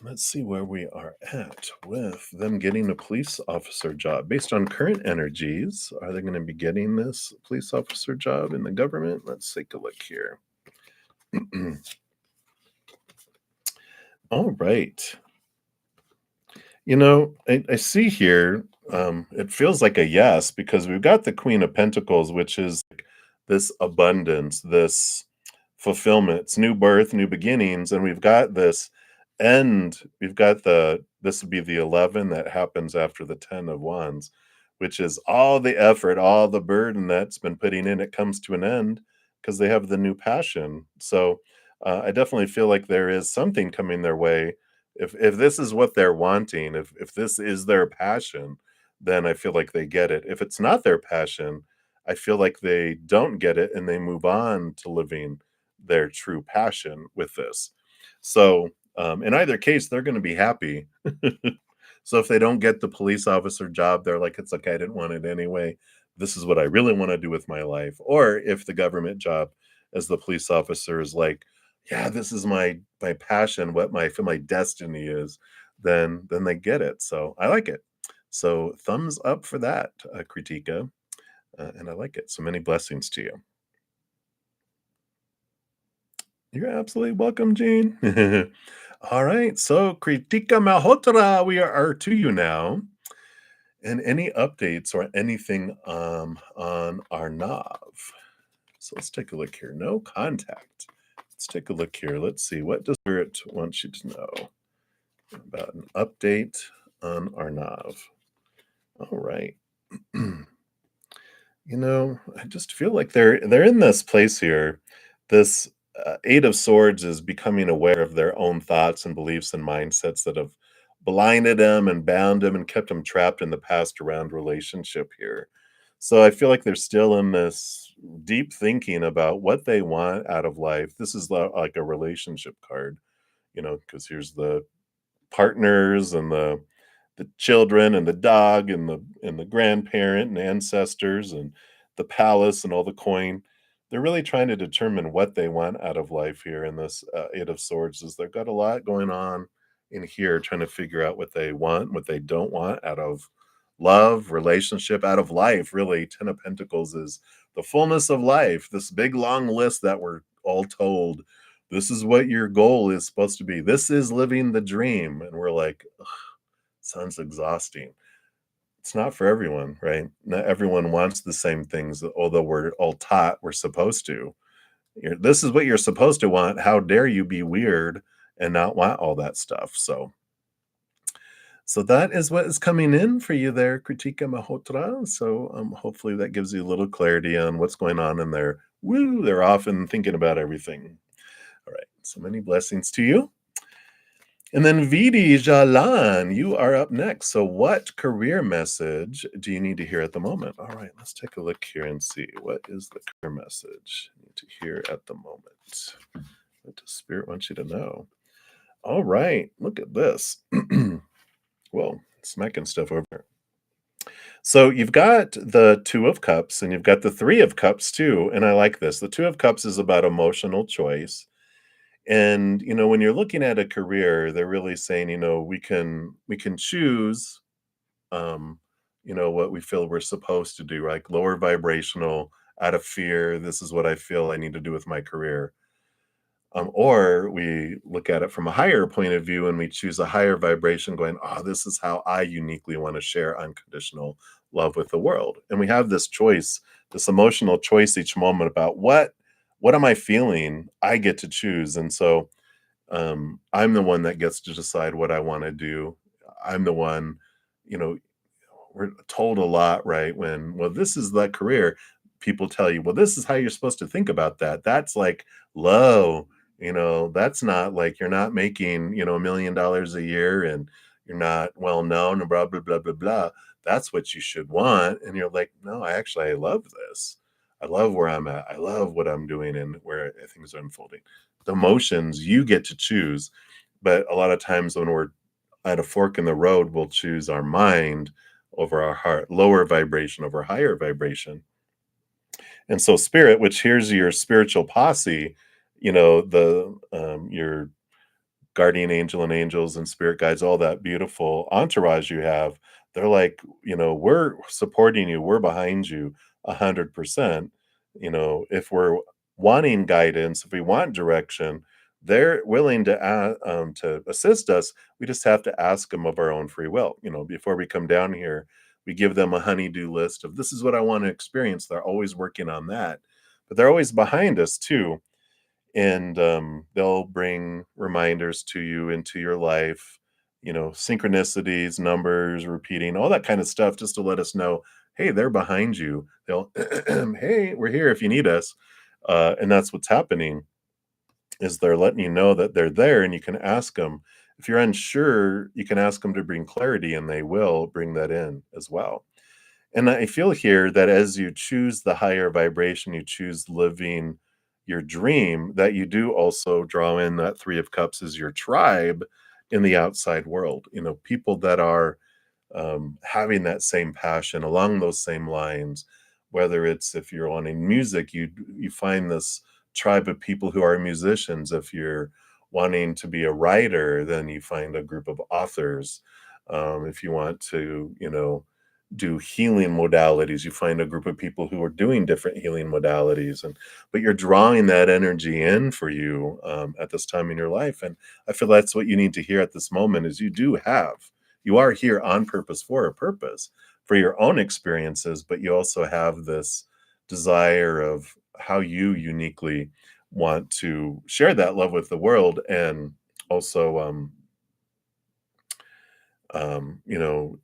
Speaker 1: Let's see where we are at with them getting a police officer job. Based on current energies, are they going to be getting this police officer job in the government? Let's take a look here. All right. I see here It feels like a yes because we've got the Queen of Pentacles, which is like this abundance, this fulfillment, it's new birth, new beginnings, and we've got this end. We've got this would be the 11 that happens after the 10 of Wands, which is all the effort, all the burden that's been putting in. It comes to an end because they have the new passion. So I definitely feel like there is something coming their way. If this is what they're wanting, if this is their passion, then I feel like they get it. If it's not their passion, I feel like they don't get it and they move on to living their true passion with this. So, in either case, they're going to be happy. So, if they don't get the police officer job, they're like, it's okay, I didn't want it anyway. This is what I really want to do with my life. Or if the government job as the police officer is like, yeah, this is my passion, what my destiny is, then they get it. So I like it. So thumbs up for that, Kritika, and I like it. So many blessings to you. You're absolutely welcome, Jean. All right, so Kritika Malhotra, we are to you now. And any updates or anything on our Nav? So let's take a look here. No contact. Let's take a look here. Let's see. What does Spirit want you to know about an update on Arnav? All right. I just feel like they're in this place here. This Eight of Swords is becoming aware of their own thoughts and beliefs and mindsets that have blinded them and bound them and kept them trapped in the past around relationship here. So I feel like they're still in this deep thinking about what they want out of life. This is like a relationship card, because here's the partners and the children and the dog and the grandparent and ancestors and the palace and all the coin. They're really trying to determine what they want out of life here in this Eight of Swords. Is they've got a lot going on in here, trying to figure out what they want, what they don't want out of love, relationship, out of life. Really, Ten of Pentacles is the fullness of life. This big long list that we're all told. This is what your goal is supposed to be. This is living the dream, and we're like, sounds exhausting. It's not for everyone, right? Not everyone wants the same things, although we're all taught we're supposed to. This is what you're supposed to want. How dare you be weird and not want all that stuff? So that is what is coming in for you there, Kritika Mahotra. So hopefully that gives you a little clarity on what's going on in there. Woo, they're often thinking about everything. All right. So many blessings to you. And then Vidi Jalan, you are up next. So, what career message do you need to hear at the moment? All right, let's take a look here and see what is the career message you need to hear at the moment. What does Spirit want you to know? All right, look at this. Whoa, smacking stuff over here. So you've got the Two of Cups and you've got the Three of Cups too. And I like this. The Two of Cups is about emotional choice. And when you're looking at a career, they're really saying, we can choose what we feel we're supposed to do, like lower vibrational, out of fear. This is what I feel I need to do with my career. Or we look at it from a higher point of view and we choose a higher vibration, going, oh, this is how I uniquely want to share unconditional love with the world. And we have this choice, this emotional choice each moment about what am I feeling? I get to choose. And so I'm the one that gets to decide what I want to do. I'm the one, you know, we're told a lot, right? Well, this is the career. People tell you, well, this is how you're supposed to think about that. That's like low, that's not like you're not making, $1 million a year and you're not well known and blah, blah, blah, blah, blah. That's what you should want. And you're like, no, I love this. I love where I'm at. I love what I'm doing and where things are unfolding. The emotions you get to choose. But a lot of times when we're at a fork in the road, we'll choose our mind over our heart, lower vibration over higher vibration. And so spirit, which here's your spiritual posse, your guardian angel and angels and spirit guides, all that beautiful entourage you have, they're like, we're supporting you, we're behind you 100%. If we're wanting guidance, if we want direction, they're willing to assist us. We just have to ask them of our own free will. Before we come down here, We give them a honeydew list of this is what I want to experience. They're always working on that, but they're always behind us too. And they'll bring reminders to you into your life, synchronicities, numbers, repeating, all that kind of stuff, just to let us know, hey, they're behind you. They'll, hey, we're here if you need us. And that's what's happening is they're letting you know that they're there and you can ask them. If you're unsure, you can ask them to bring clarity and they will bring that in as well. And I feel here that as you choose the higher vibration, you choose living your dream, that you do also draw in that Three of Cups as your tribe in the outside world. People that are having that same passion along those same lines. Whether it's if you're wanting music, you find this tribe of people who are musicians. If you're wanting to be a writer, then you find a group of authors. If you want to, do healing modalities, you find a group of people who are doing different healing modalities, but you're drawing that energy in for you at this time in your life. And I feel that's what you need to hear at this moment is you are here on purpose for a purpose for your own experiences, but you also have this desire of how you uniquely want to share that love with the world, and also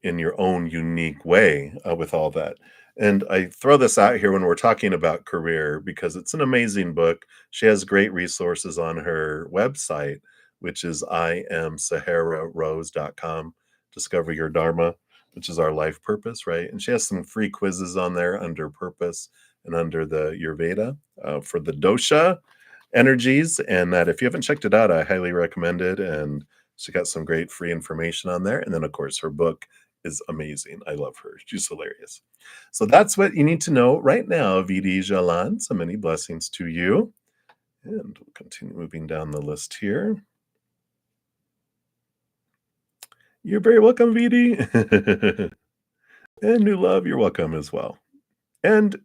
Speaker 1: in your own unique way with all that. And I throw this out here when we're talking about career because it's an amazing book. She has great resources on her website, which is iamsahararose.com. Discover your Dharma, which is our life purpose, right? And she has some free quizzes on there under purpose and under the Ayurveda for the dosha energies. And that if you haven't checked it out, I highly recommend it. And she got some great free information on there. And then, of course, her book is amazing. I love her. She's hilarious. So that's what you need to know right now, Vidi Jalan. So many blessings to you. And we'll continue moving down the list here. You're very welcome, Vidi. And New Love, you're welcome as well. And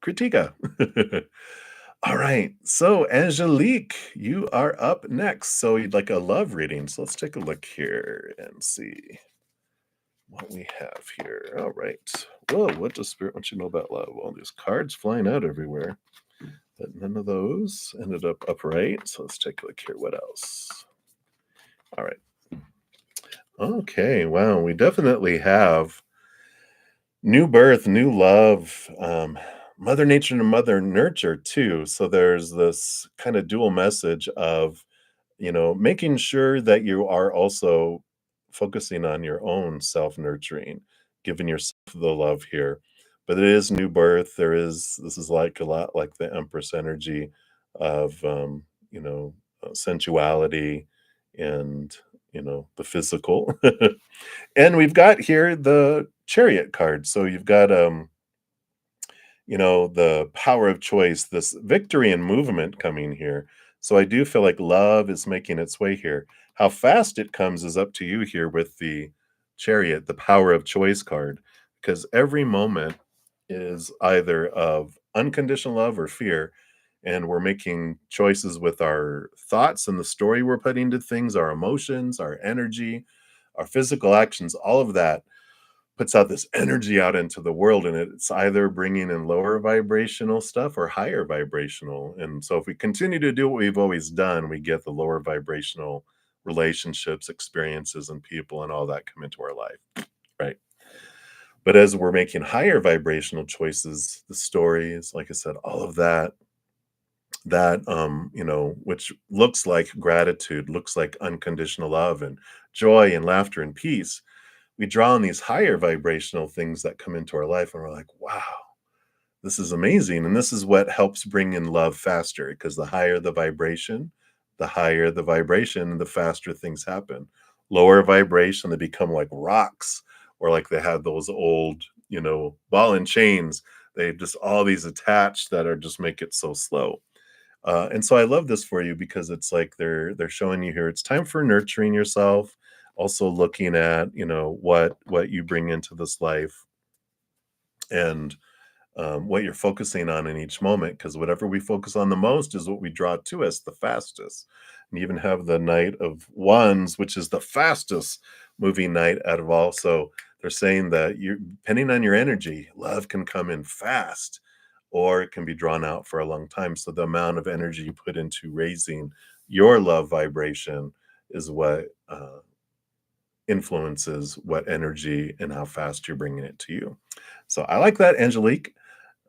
Speaker 1: Kritika. All right. So, Angelique, you are up next. So, you'd like a love reading. So, let's take a look here and see what we have here. All right. Whoa, what does Spirit want you to know about love? Well, there's cards flying out everywhere, but none of those ended up upright. So, let's take a look here. What else? All right. Okay. Wow. We definitely have new birth, new love, Mother Nature and Mother Nurture too. So there's this kind of dual message of, making sure that you are also focusing on your own self nurturing, giving yourself the love here. But it is new birth. This is like a lot like the Empress energy of, sensuality and, the physical. And we've got here the Chariot card. So you've got the power of choice, this victory and movement coming here. So I do feel like love is making its way here. How fast it comes is up to you here with the Chariot, the power of choice card, because every moment is either of unconditional love or fear. And we're making choices with our thoughts and the story we're putting to things, our emotions, our energy, our physical actions, all of that puts out this energy out into the world, and it's either bringing in lower vibrational stuff or higher vibrational. And so if we continue to do what we've always done, we get the lower vibrational relationships, experiences, and people and all that come into our life, right? But as we're making higher vibrational choices, the stories, like I said, all of that which looks like gratitude, looks like unconditional love and joy and laughter and peace, we draw on these higher vibrational things that come into our life and we're like, wow, this is amazing. And this is what helps bring in love faster, because the higher the vibration, the faster things happen. Lower vibration, they become like rocks, or like they have those old, ball and chains. They just all these attached that are just make it so slow. And so I love this for you because it's like they're showing you here it's time for nurturing yourself, also looking at what you bring into this life, and what you're focusing on in each moment, because whatever we focus on the most is what we draw to us the fastest. And you even have the Knight of Wands, which is the fastest moving knight out of all. So they're saying that you, depending on your energy, love can come in fast or it can be drawn out for a long time. So the amount of energy you put into raising your love vibration is what influences what energy and how fast you're bringing it to you. So I like that, Angelique.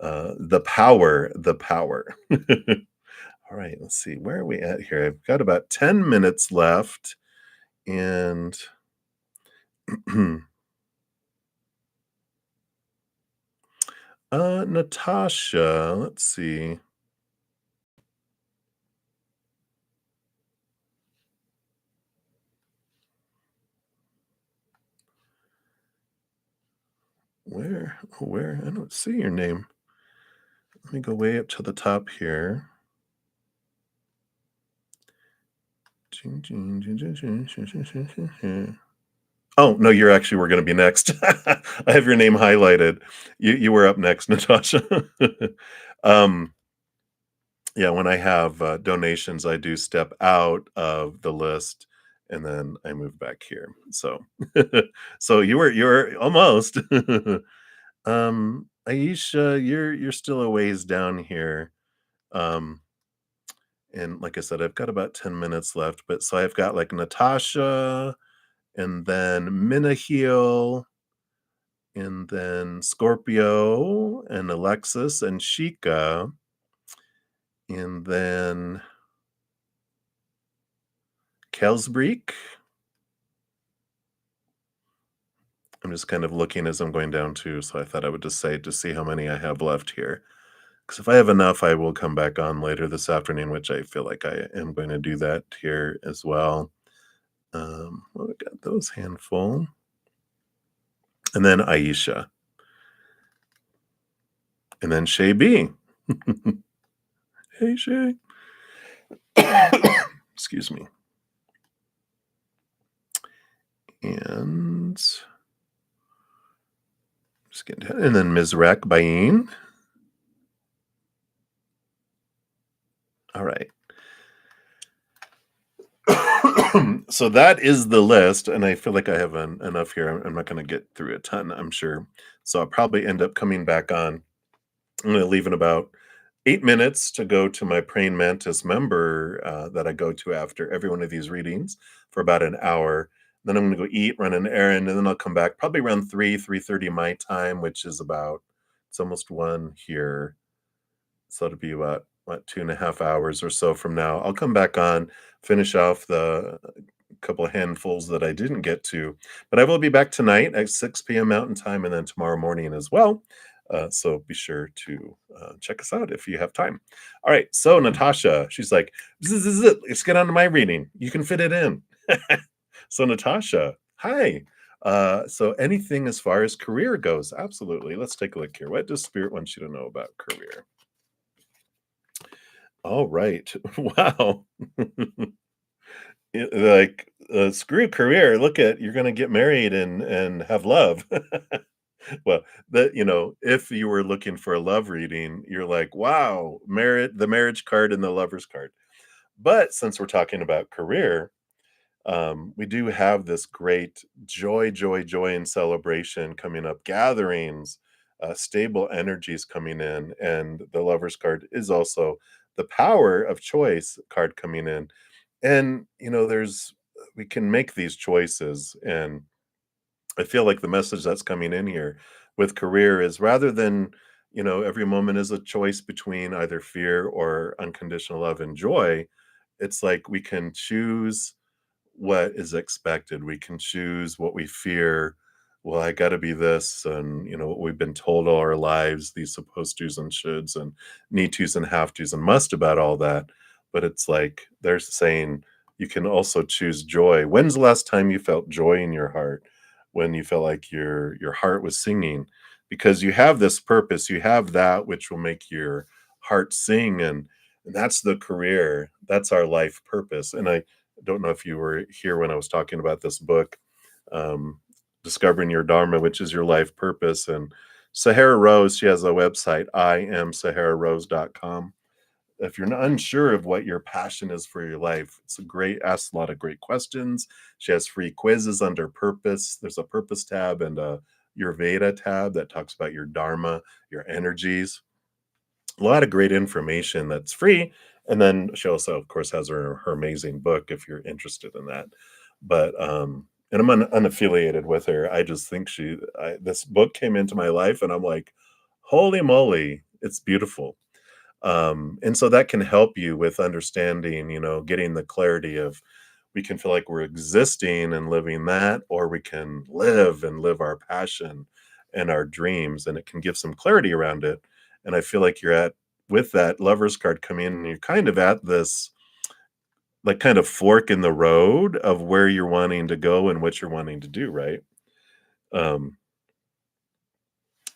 Speaker 1: The power, the power. All right, let's see. Where are we at here? I've got about 10 minutes left. And Natasha, let's see. Where? I don't see your name. Let me go way up to the top here. Oh, no, you're actually were gonna be next. I have your name highlighted. You were up next, Natasha. Um, yeah, when I have, donations, I do step out of the list, and then I move back here. So so you were almost. Aisha, you're still a ways down here. Um, and like I said, I've got about 10 minutes left, but so I've got, like, Natasha, and then Minahil, and then Scorpio, and Alexis, and Sheikah, and then Kelsbreek. I'm just kind of looking as I'm going down too, so I thought I would just say to see how many I have left here. Because if I have enough, I will come back on later this afternoon, which I feel like I am going to do that here as well. Well, we got those handful. And then Aisha. And then Shay B. Hey, Shay. Excuse me. And just getting down. And then Mizrak Bain. All right. So that is the list, and I feel like I have enough here. I'm not going to get through a ton, I'm sure. So I'll probably end up coming back on. I'm going to leave in about 8 minutes to go to my praying mantis member that I go to after every one of these readings for about an hour. Then I'm going to go eat, run an errand, and then I'll come back probably around 3:30 my time, which is about, it's almost 1 here. So it'll be about, what, 2.5 hours or so from now. I'll come back on, finish off the couple of handfuls that I didn't get to. But I will be back tonight at 6 p.m. Mountain Time and then tomorrow morning as well. So be sure to check us out if you have time. All right. So Natasha, she's like, let's get on to my reading. You can fit it in. So Natasha, hi. So anything as far as career goes, absolutely. Let's take a look here. What does Spirit want you to know about career? All right. Wow. Like, screw career. Look at, you're gonna get married and have love. Well, if you were looking for a love reading, you're like, wow, the marriage card and the lover's card. But since we're talking about career, we do have this great joy, joy, joy, and celebration coming up, gatherings, stable energies coming in, and the lover's card is also the power of choice card coming in. And we can make these choices, and I feel like the message that's coming in here with career is, rather than, every moment is a choice between either fear or unconditional love and joy. It's like we can choose what is expected. We can choose what we fear. Well, I got to be this, and what we've been told all our lives, these supposed tos and shoulds and need tos and have tos and must about all that. But it's like they're saying you can also choose joy. When's the last time you felt joy in your heart? When you felt like your heart was singing, because you have this purpose, you have that which will make your heart sing, and that's the career. That's our life purpose. And I don't know if you were here when I was talking about this book, um, Discovering Your Dharma, which is your life purpose. And Sahara Rose, she has a website, IamSaharaRose.com. if you're not unsure of what your passion is for your life, it's a great asks a lot of great questions. She has free quizzes under purpose. There's a purpose tab and a your Veda tab that talks about your dharma, your energies. A lot of great information that's free. And then she also, of course, has her amazing book if you're interested in that. But and I'm unaffiliated with her. I just think this book came into my life, and I'm like, holy moly, it's beautiful. And so that can help you with understanding, getting the clarity of we can feel like we're existing and living that, or we can live and live our passion and our dreams, and it can give some clarity around it. And I feel like you're at with that lover's card coming in, and you're kind of at this like kind of fork in the road of where you're wanting to go and what you're wanting to do, right? Um,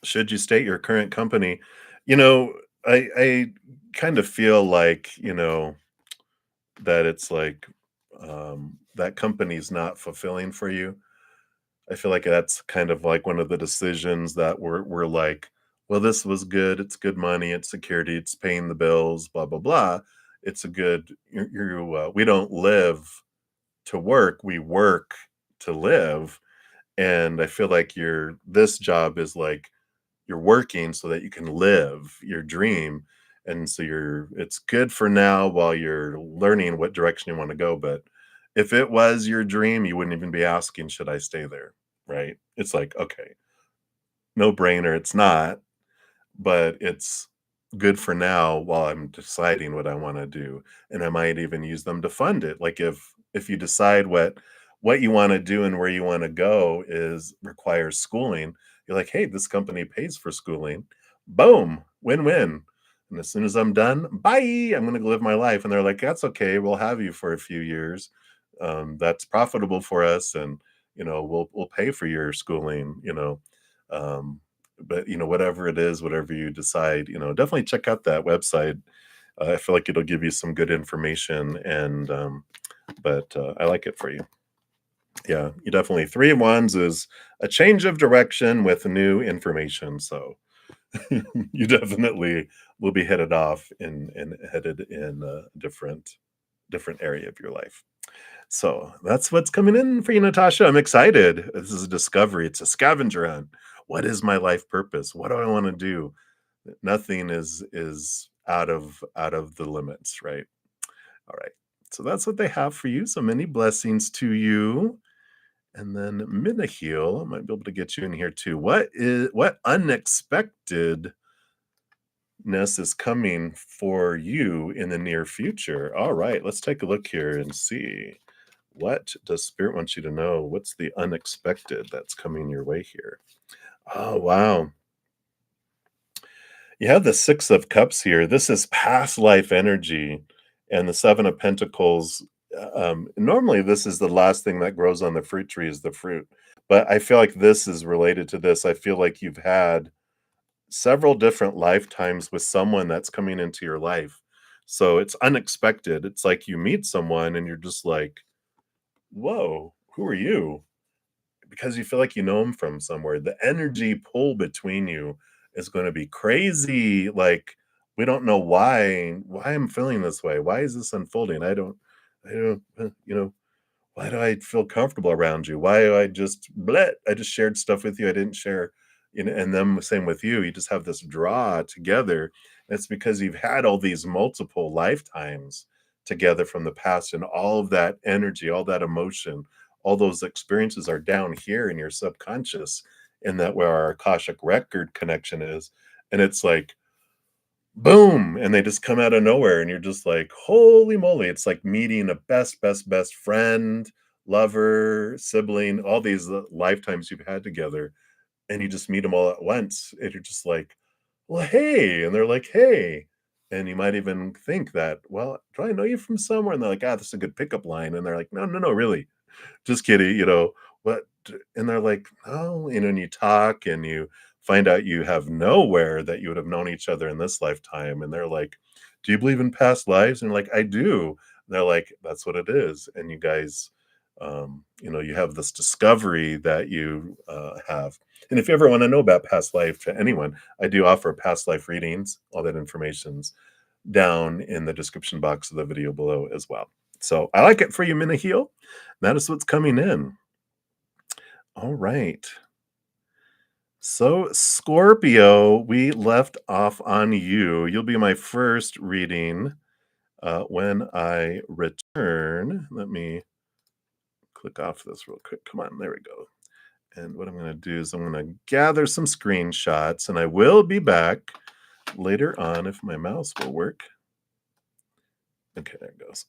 Speaker 1: should you state your current company? You know, I kind of feel like, that it's like, that company's not fulfilling for you. I feel like that's kind of like one of the decisions that we're like, "Well, this was good. It's good money. It's security. It's paying the bills, blah, blah, blah. It's a good we don't live to work. We work to live." And I feel like this job is like you're working so that you can live your dream, and so it's good for now while you're learning what direction you want to go. But if it was your dream, you wouldn't even be asking, should I stay there? Right? It's like, okay, no brainer, it's not, but it's good for now while I'm deciding what I want to do. And I might even use them to fund it. Like if you decide what you want to do and where you want to go is requires schooling, you're like, hey, this company pays for schooling. Boom, win-win. And as soon as I'm done, bye, I'm gonna go live my life. And they're like, that's okay, we'll have you for a few years. That's profitable for us, and we'll pay for your schooling. Um, but whatever it is, whatever you decide, definitely check out that website. I feel like it'll give you some good information, and but I like it for you. Yeah, you definitely 3 of Wands is a change of direction with new information. So you definitely will be headed off and headed in a different area of your life. So that's what's coming in for you, Natasha. I'm excited. This is a discovery. It's a scavenger hunt. What is my life purpose? What do I want to do? Nothing is out of the limits, right? All right. So that's what they have for you. So many blessings to you. And then Minahil, I might be able to get you in here too. What unexpectedness is coming for you in the near future? All right, let's take a look here and see. What does Spirit want you to know? What's the unexpected that's coming your way here? Oh, wow. You have the 6 of Cups here. This is past life energy, and the 7 of Pentacles. Normally, this is the last thing that grows on the fruit tree is the fruit. But I feel like this is related to this. I feel like you've had several different lifetimes with someone that's coming into your life. So it's unexpected. It's like you meet someone and you're just like, whoa, who are you? Because you feel like you know them from somewhere. The energy pull between you is going to be crazy. Like, we don't know why I'm feeling this way. Why is this unfolding? I don't, why do I feel comfortable around you? Why do I just shared stuff with you I didn't share, and them same with you. You just have this draw together. It's because you've had all these multiple lifetimes together from the past, and all of that energy, all that emotion, all those experiences are down here in your subconscious, and that where our Akashic record connection is. And it's like boom, and they just come out of nowhere, and you're just like, "Holy moly." It's like meeting a best friend, lover, sibling, all these, lifetimes you've had together, and you just meet them all at once, and you're just like, "Well, hey," and they're like, "Hey," and you might even think that, "Well, do I know you from somewhere?" And they're like, "Ah, this is a good pickup line," and they're like, "No, no, no, really. Just kidding, what?" And they're like, "Oh," and you talk and you find out you have nowhere that you would have known each other in this lifetime, and they're like, "Do you believe in past lives?" And you're like, "I do." And they're like, "That's what it is." And you guys, you have this discovery that you have. And if you ever want to know about past life to anyone, I do offer past life readings. All that information's down in the description box of the video below as well. So I like it for you, Minahil. That is what's coming in. All right. So, Scorpio, we left off on you. You'll be my first reading when I return. Let me click off this real quick. Come on, there we go. And what I'm going to do is I'm going to gather some screenshots, and I will be back later on if my mouse will work. Okay, there it goes.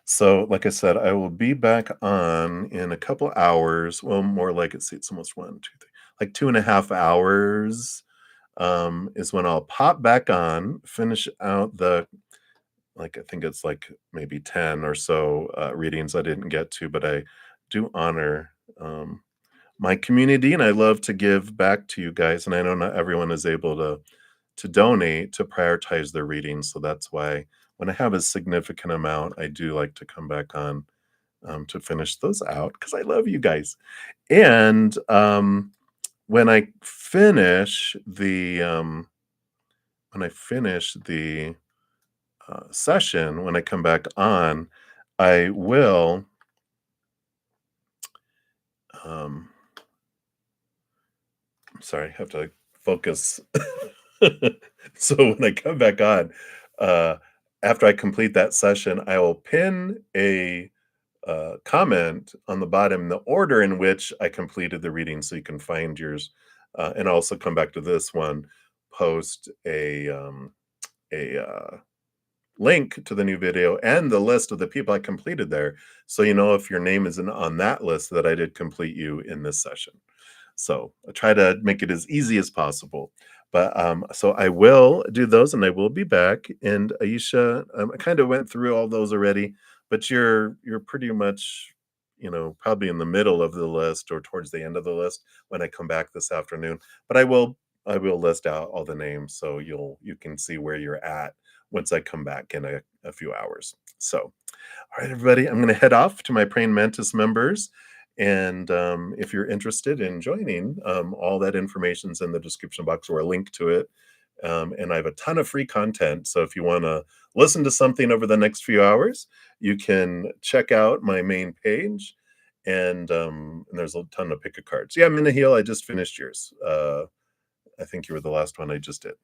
Speaker 1: So, like I said, I will be back on in a couple hours. Well, more like it's almost 1, 2, 3, like 2.5 hours is when I'll pop back on, finish out the like I think it's like maybe 10 or so readings I didn't get to, but I do honor my community and I love to give back to you guys. And I know not everyone is able to donate to prioritize their readings. So that's why when I have a significant amount, I do like to come back on to finish those out because I love you guys. And when I finish the session, when I come back on, I will sorry, I have to focus. So when I come back on, uh, after I complete that session, I will pin a comment on the bottom, the order in which I completed the reading, so you can find yours, and also come back to this one, post a link to the new video and the list of the people I completed there, so you know if your name isn't on that list that I did complete you in this session. So I try to make it as easy as possible. But so I will do those and I will be back. And Aisha, I kind of went through all those already, but you're pretty much, probably in the middle of the list or towards the end of the list when I come back this afternoon. But I will list out all the names so you can see where you're at once I come back in a few hours. So all right, everybody, I'm going to head off to my Praying Mantis members. And if you're interested in joining, all that information's in the description box or a link to it. And I have a ton of free content. So if you want to listen to something over the next few hours, you can check out my main page. And there's a ton of pick a cards. Yeah, Minahil, I just finished yours. I think you were the last one I just did.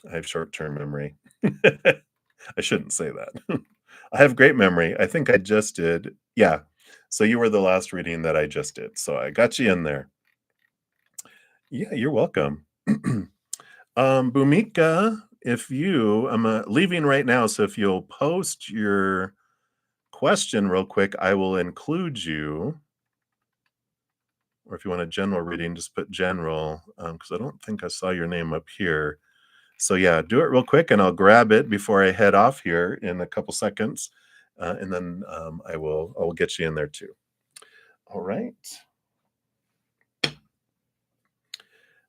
Speaker 1: I have short-term memory. I shouldn't say that. I have great memory. I think I just did. Yeah. So you were the last reading that I just did. So I got you in there. Yeah, you're welcome. Bhumika, I'm leaving right now. So if you'll post your question real quick, I will include you. Or if you want a general reading, just put general, because I don't think I saw your name up here. So yeah, do it real quick and I'll grab it before I head off here in a couple seconds. And then I will get you in there too. All right.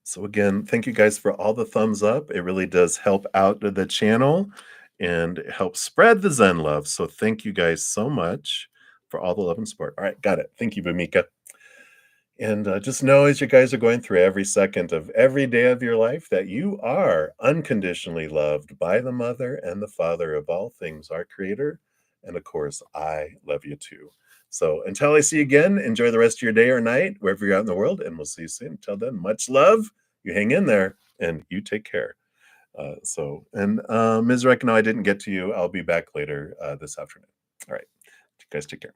Speaker 1: So again, thank you guys for all the thumbs up. It really does help out the channel and help spread the Zen love. So thank you guys so much for all the love and support. All right, got it. Thank you, Bhumika. And just know as you guys are going through every second of every day of your life that you are unconditionally loved by the mother and the father of all things, our creator. And of course, I love you too. So until I see you again, enjoy the rest of your day or night, wherever you're out in the world, and we'll see you soon. Until then, much love. You hang in there and you take care. Ms. Reckon, I didn't get to you. I'll be back later this afternoon. All right. You guys take care.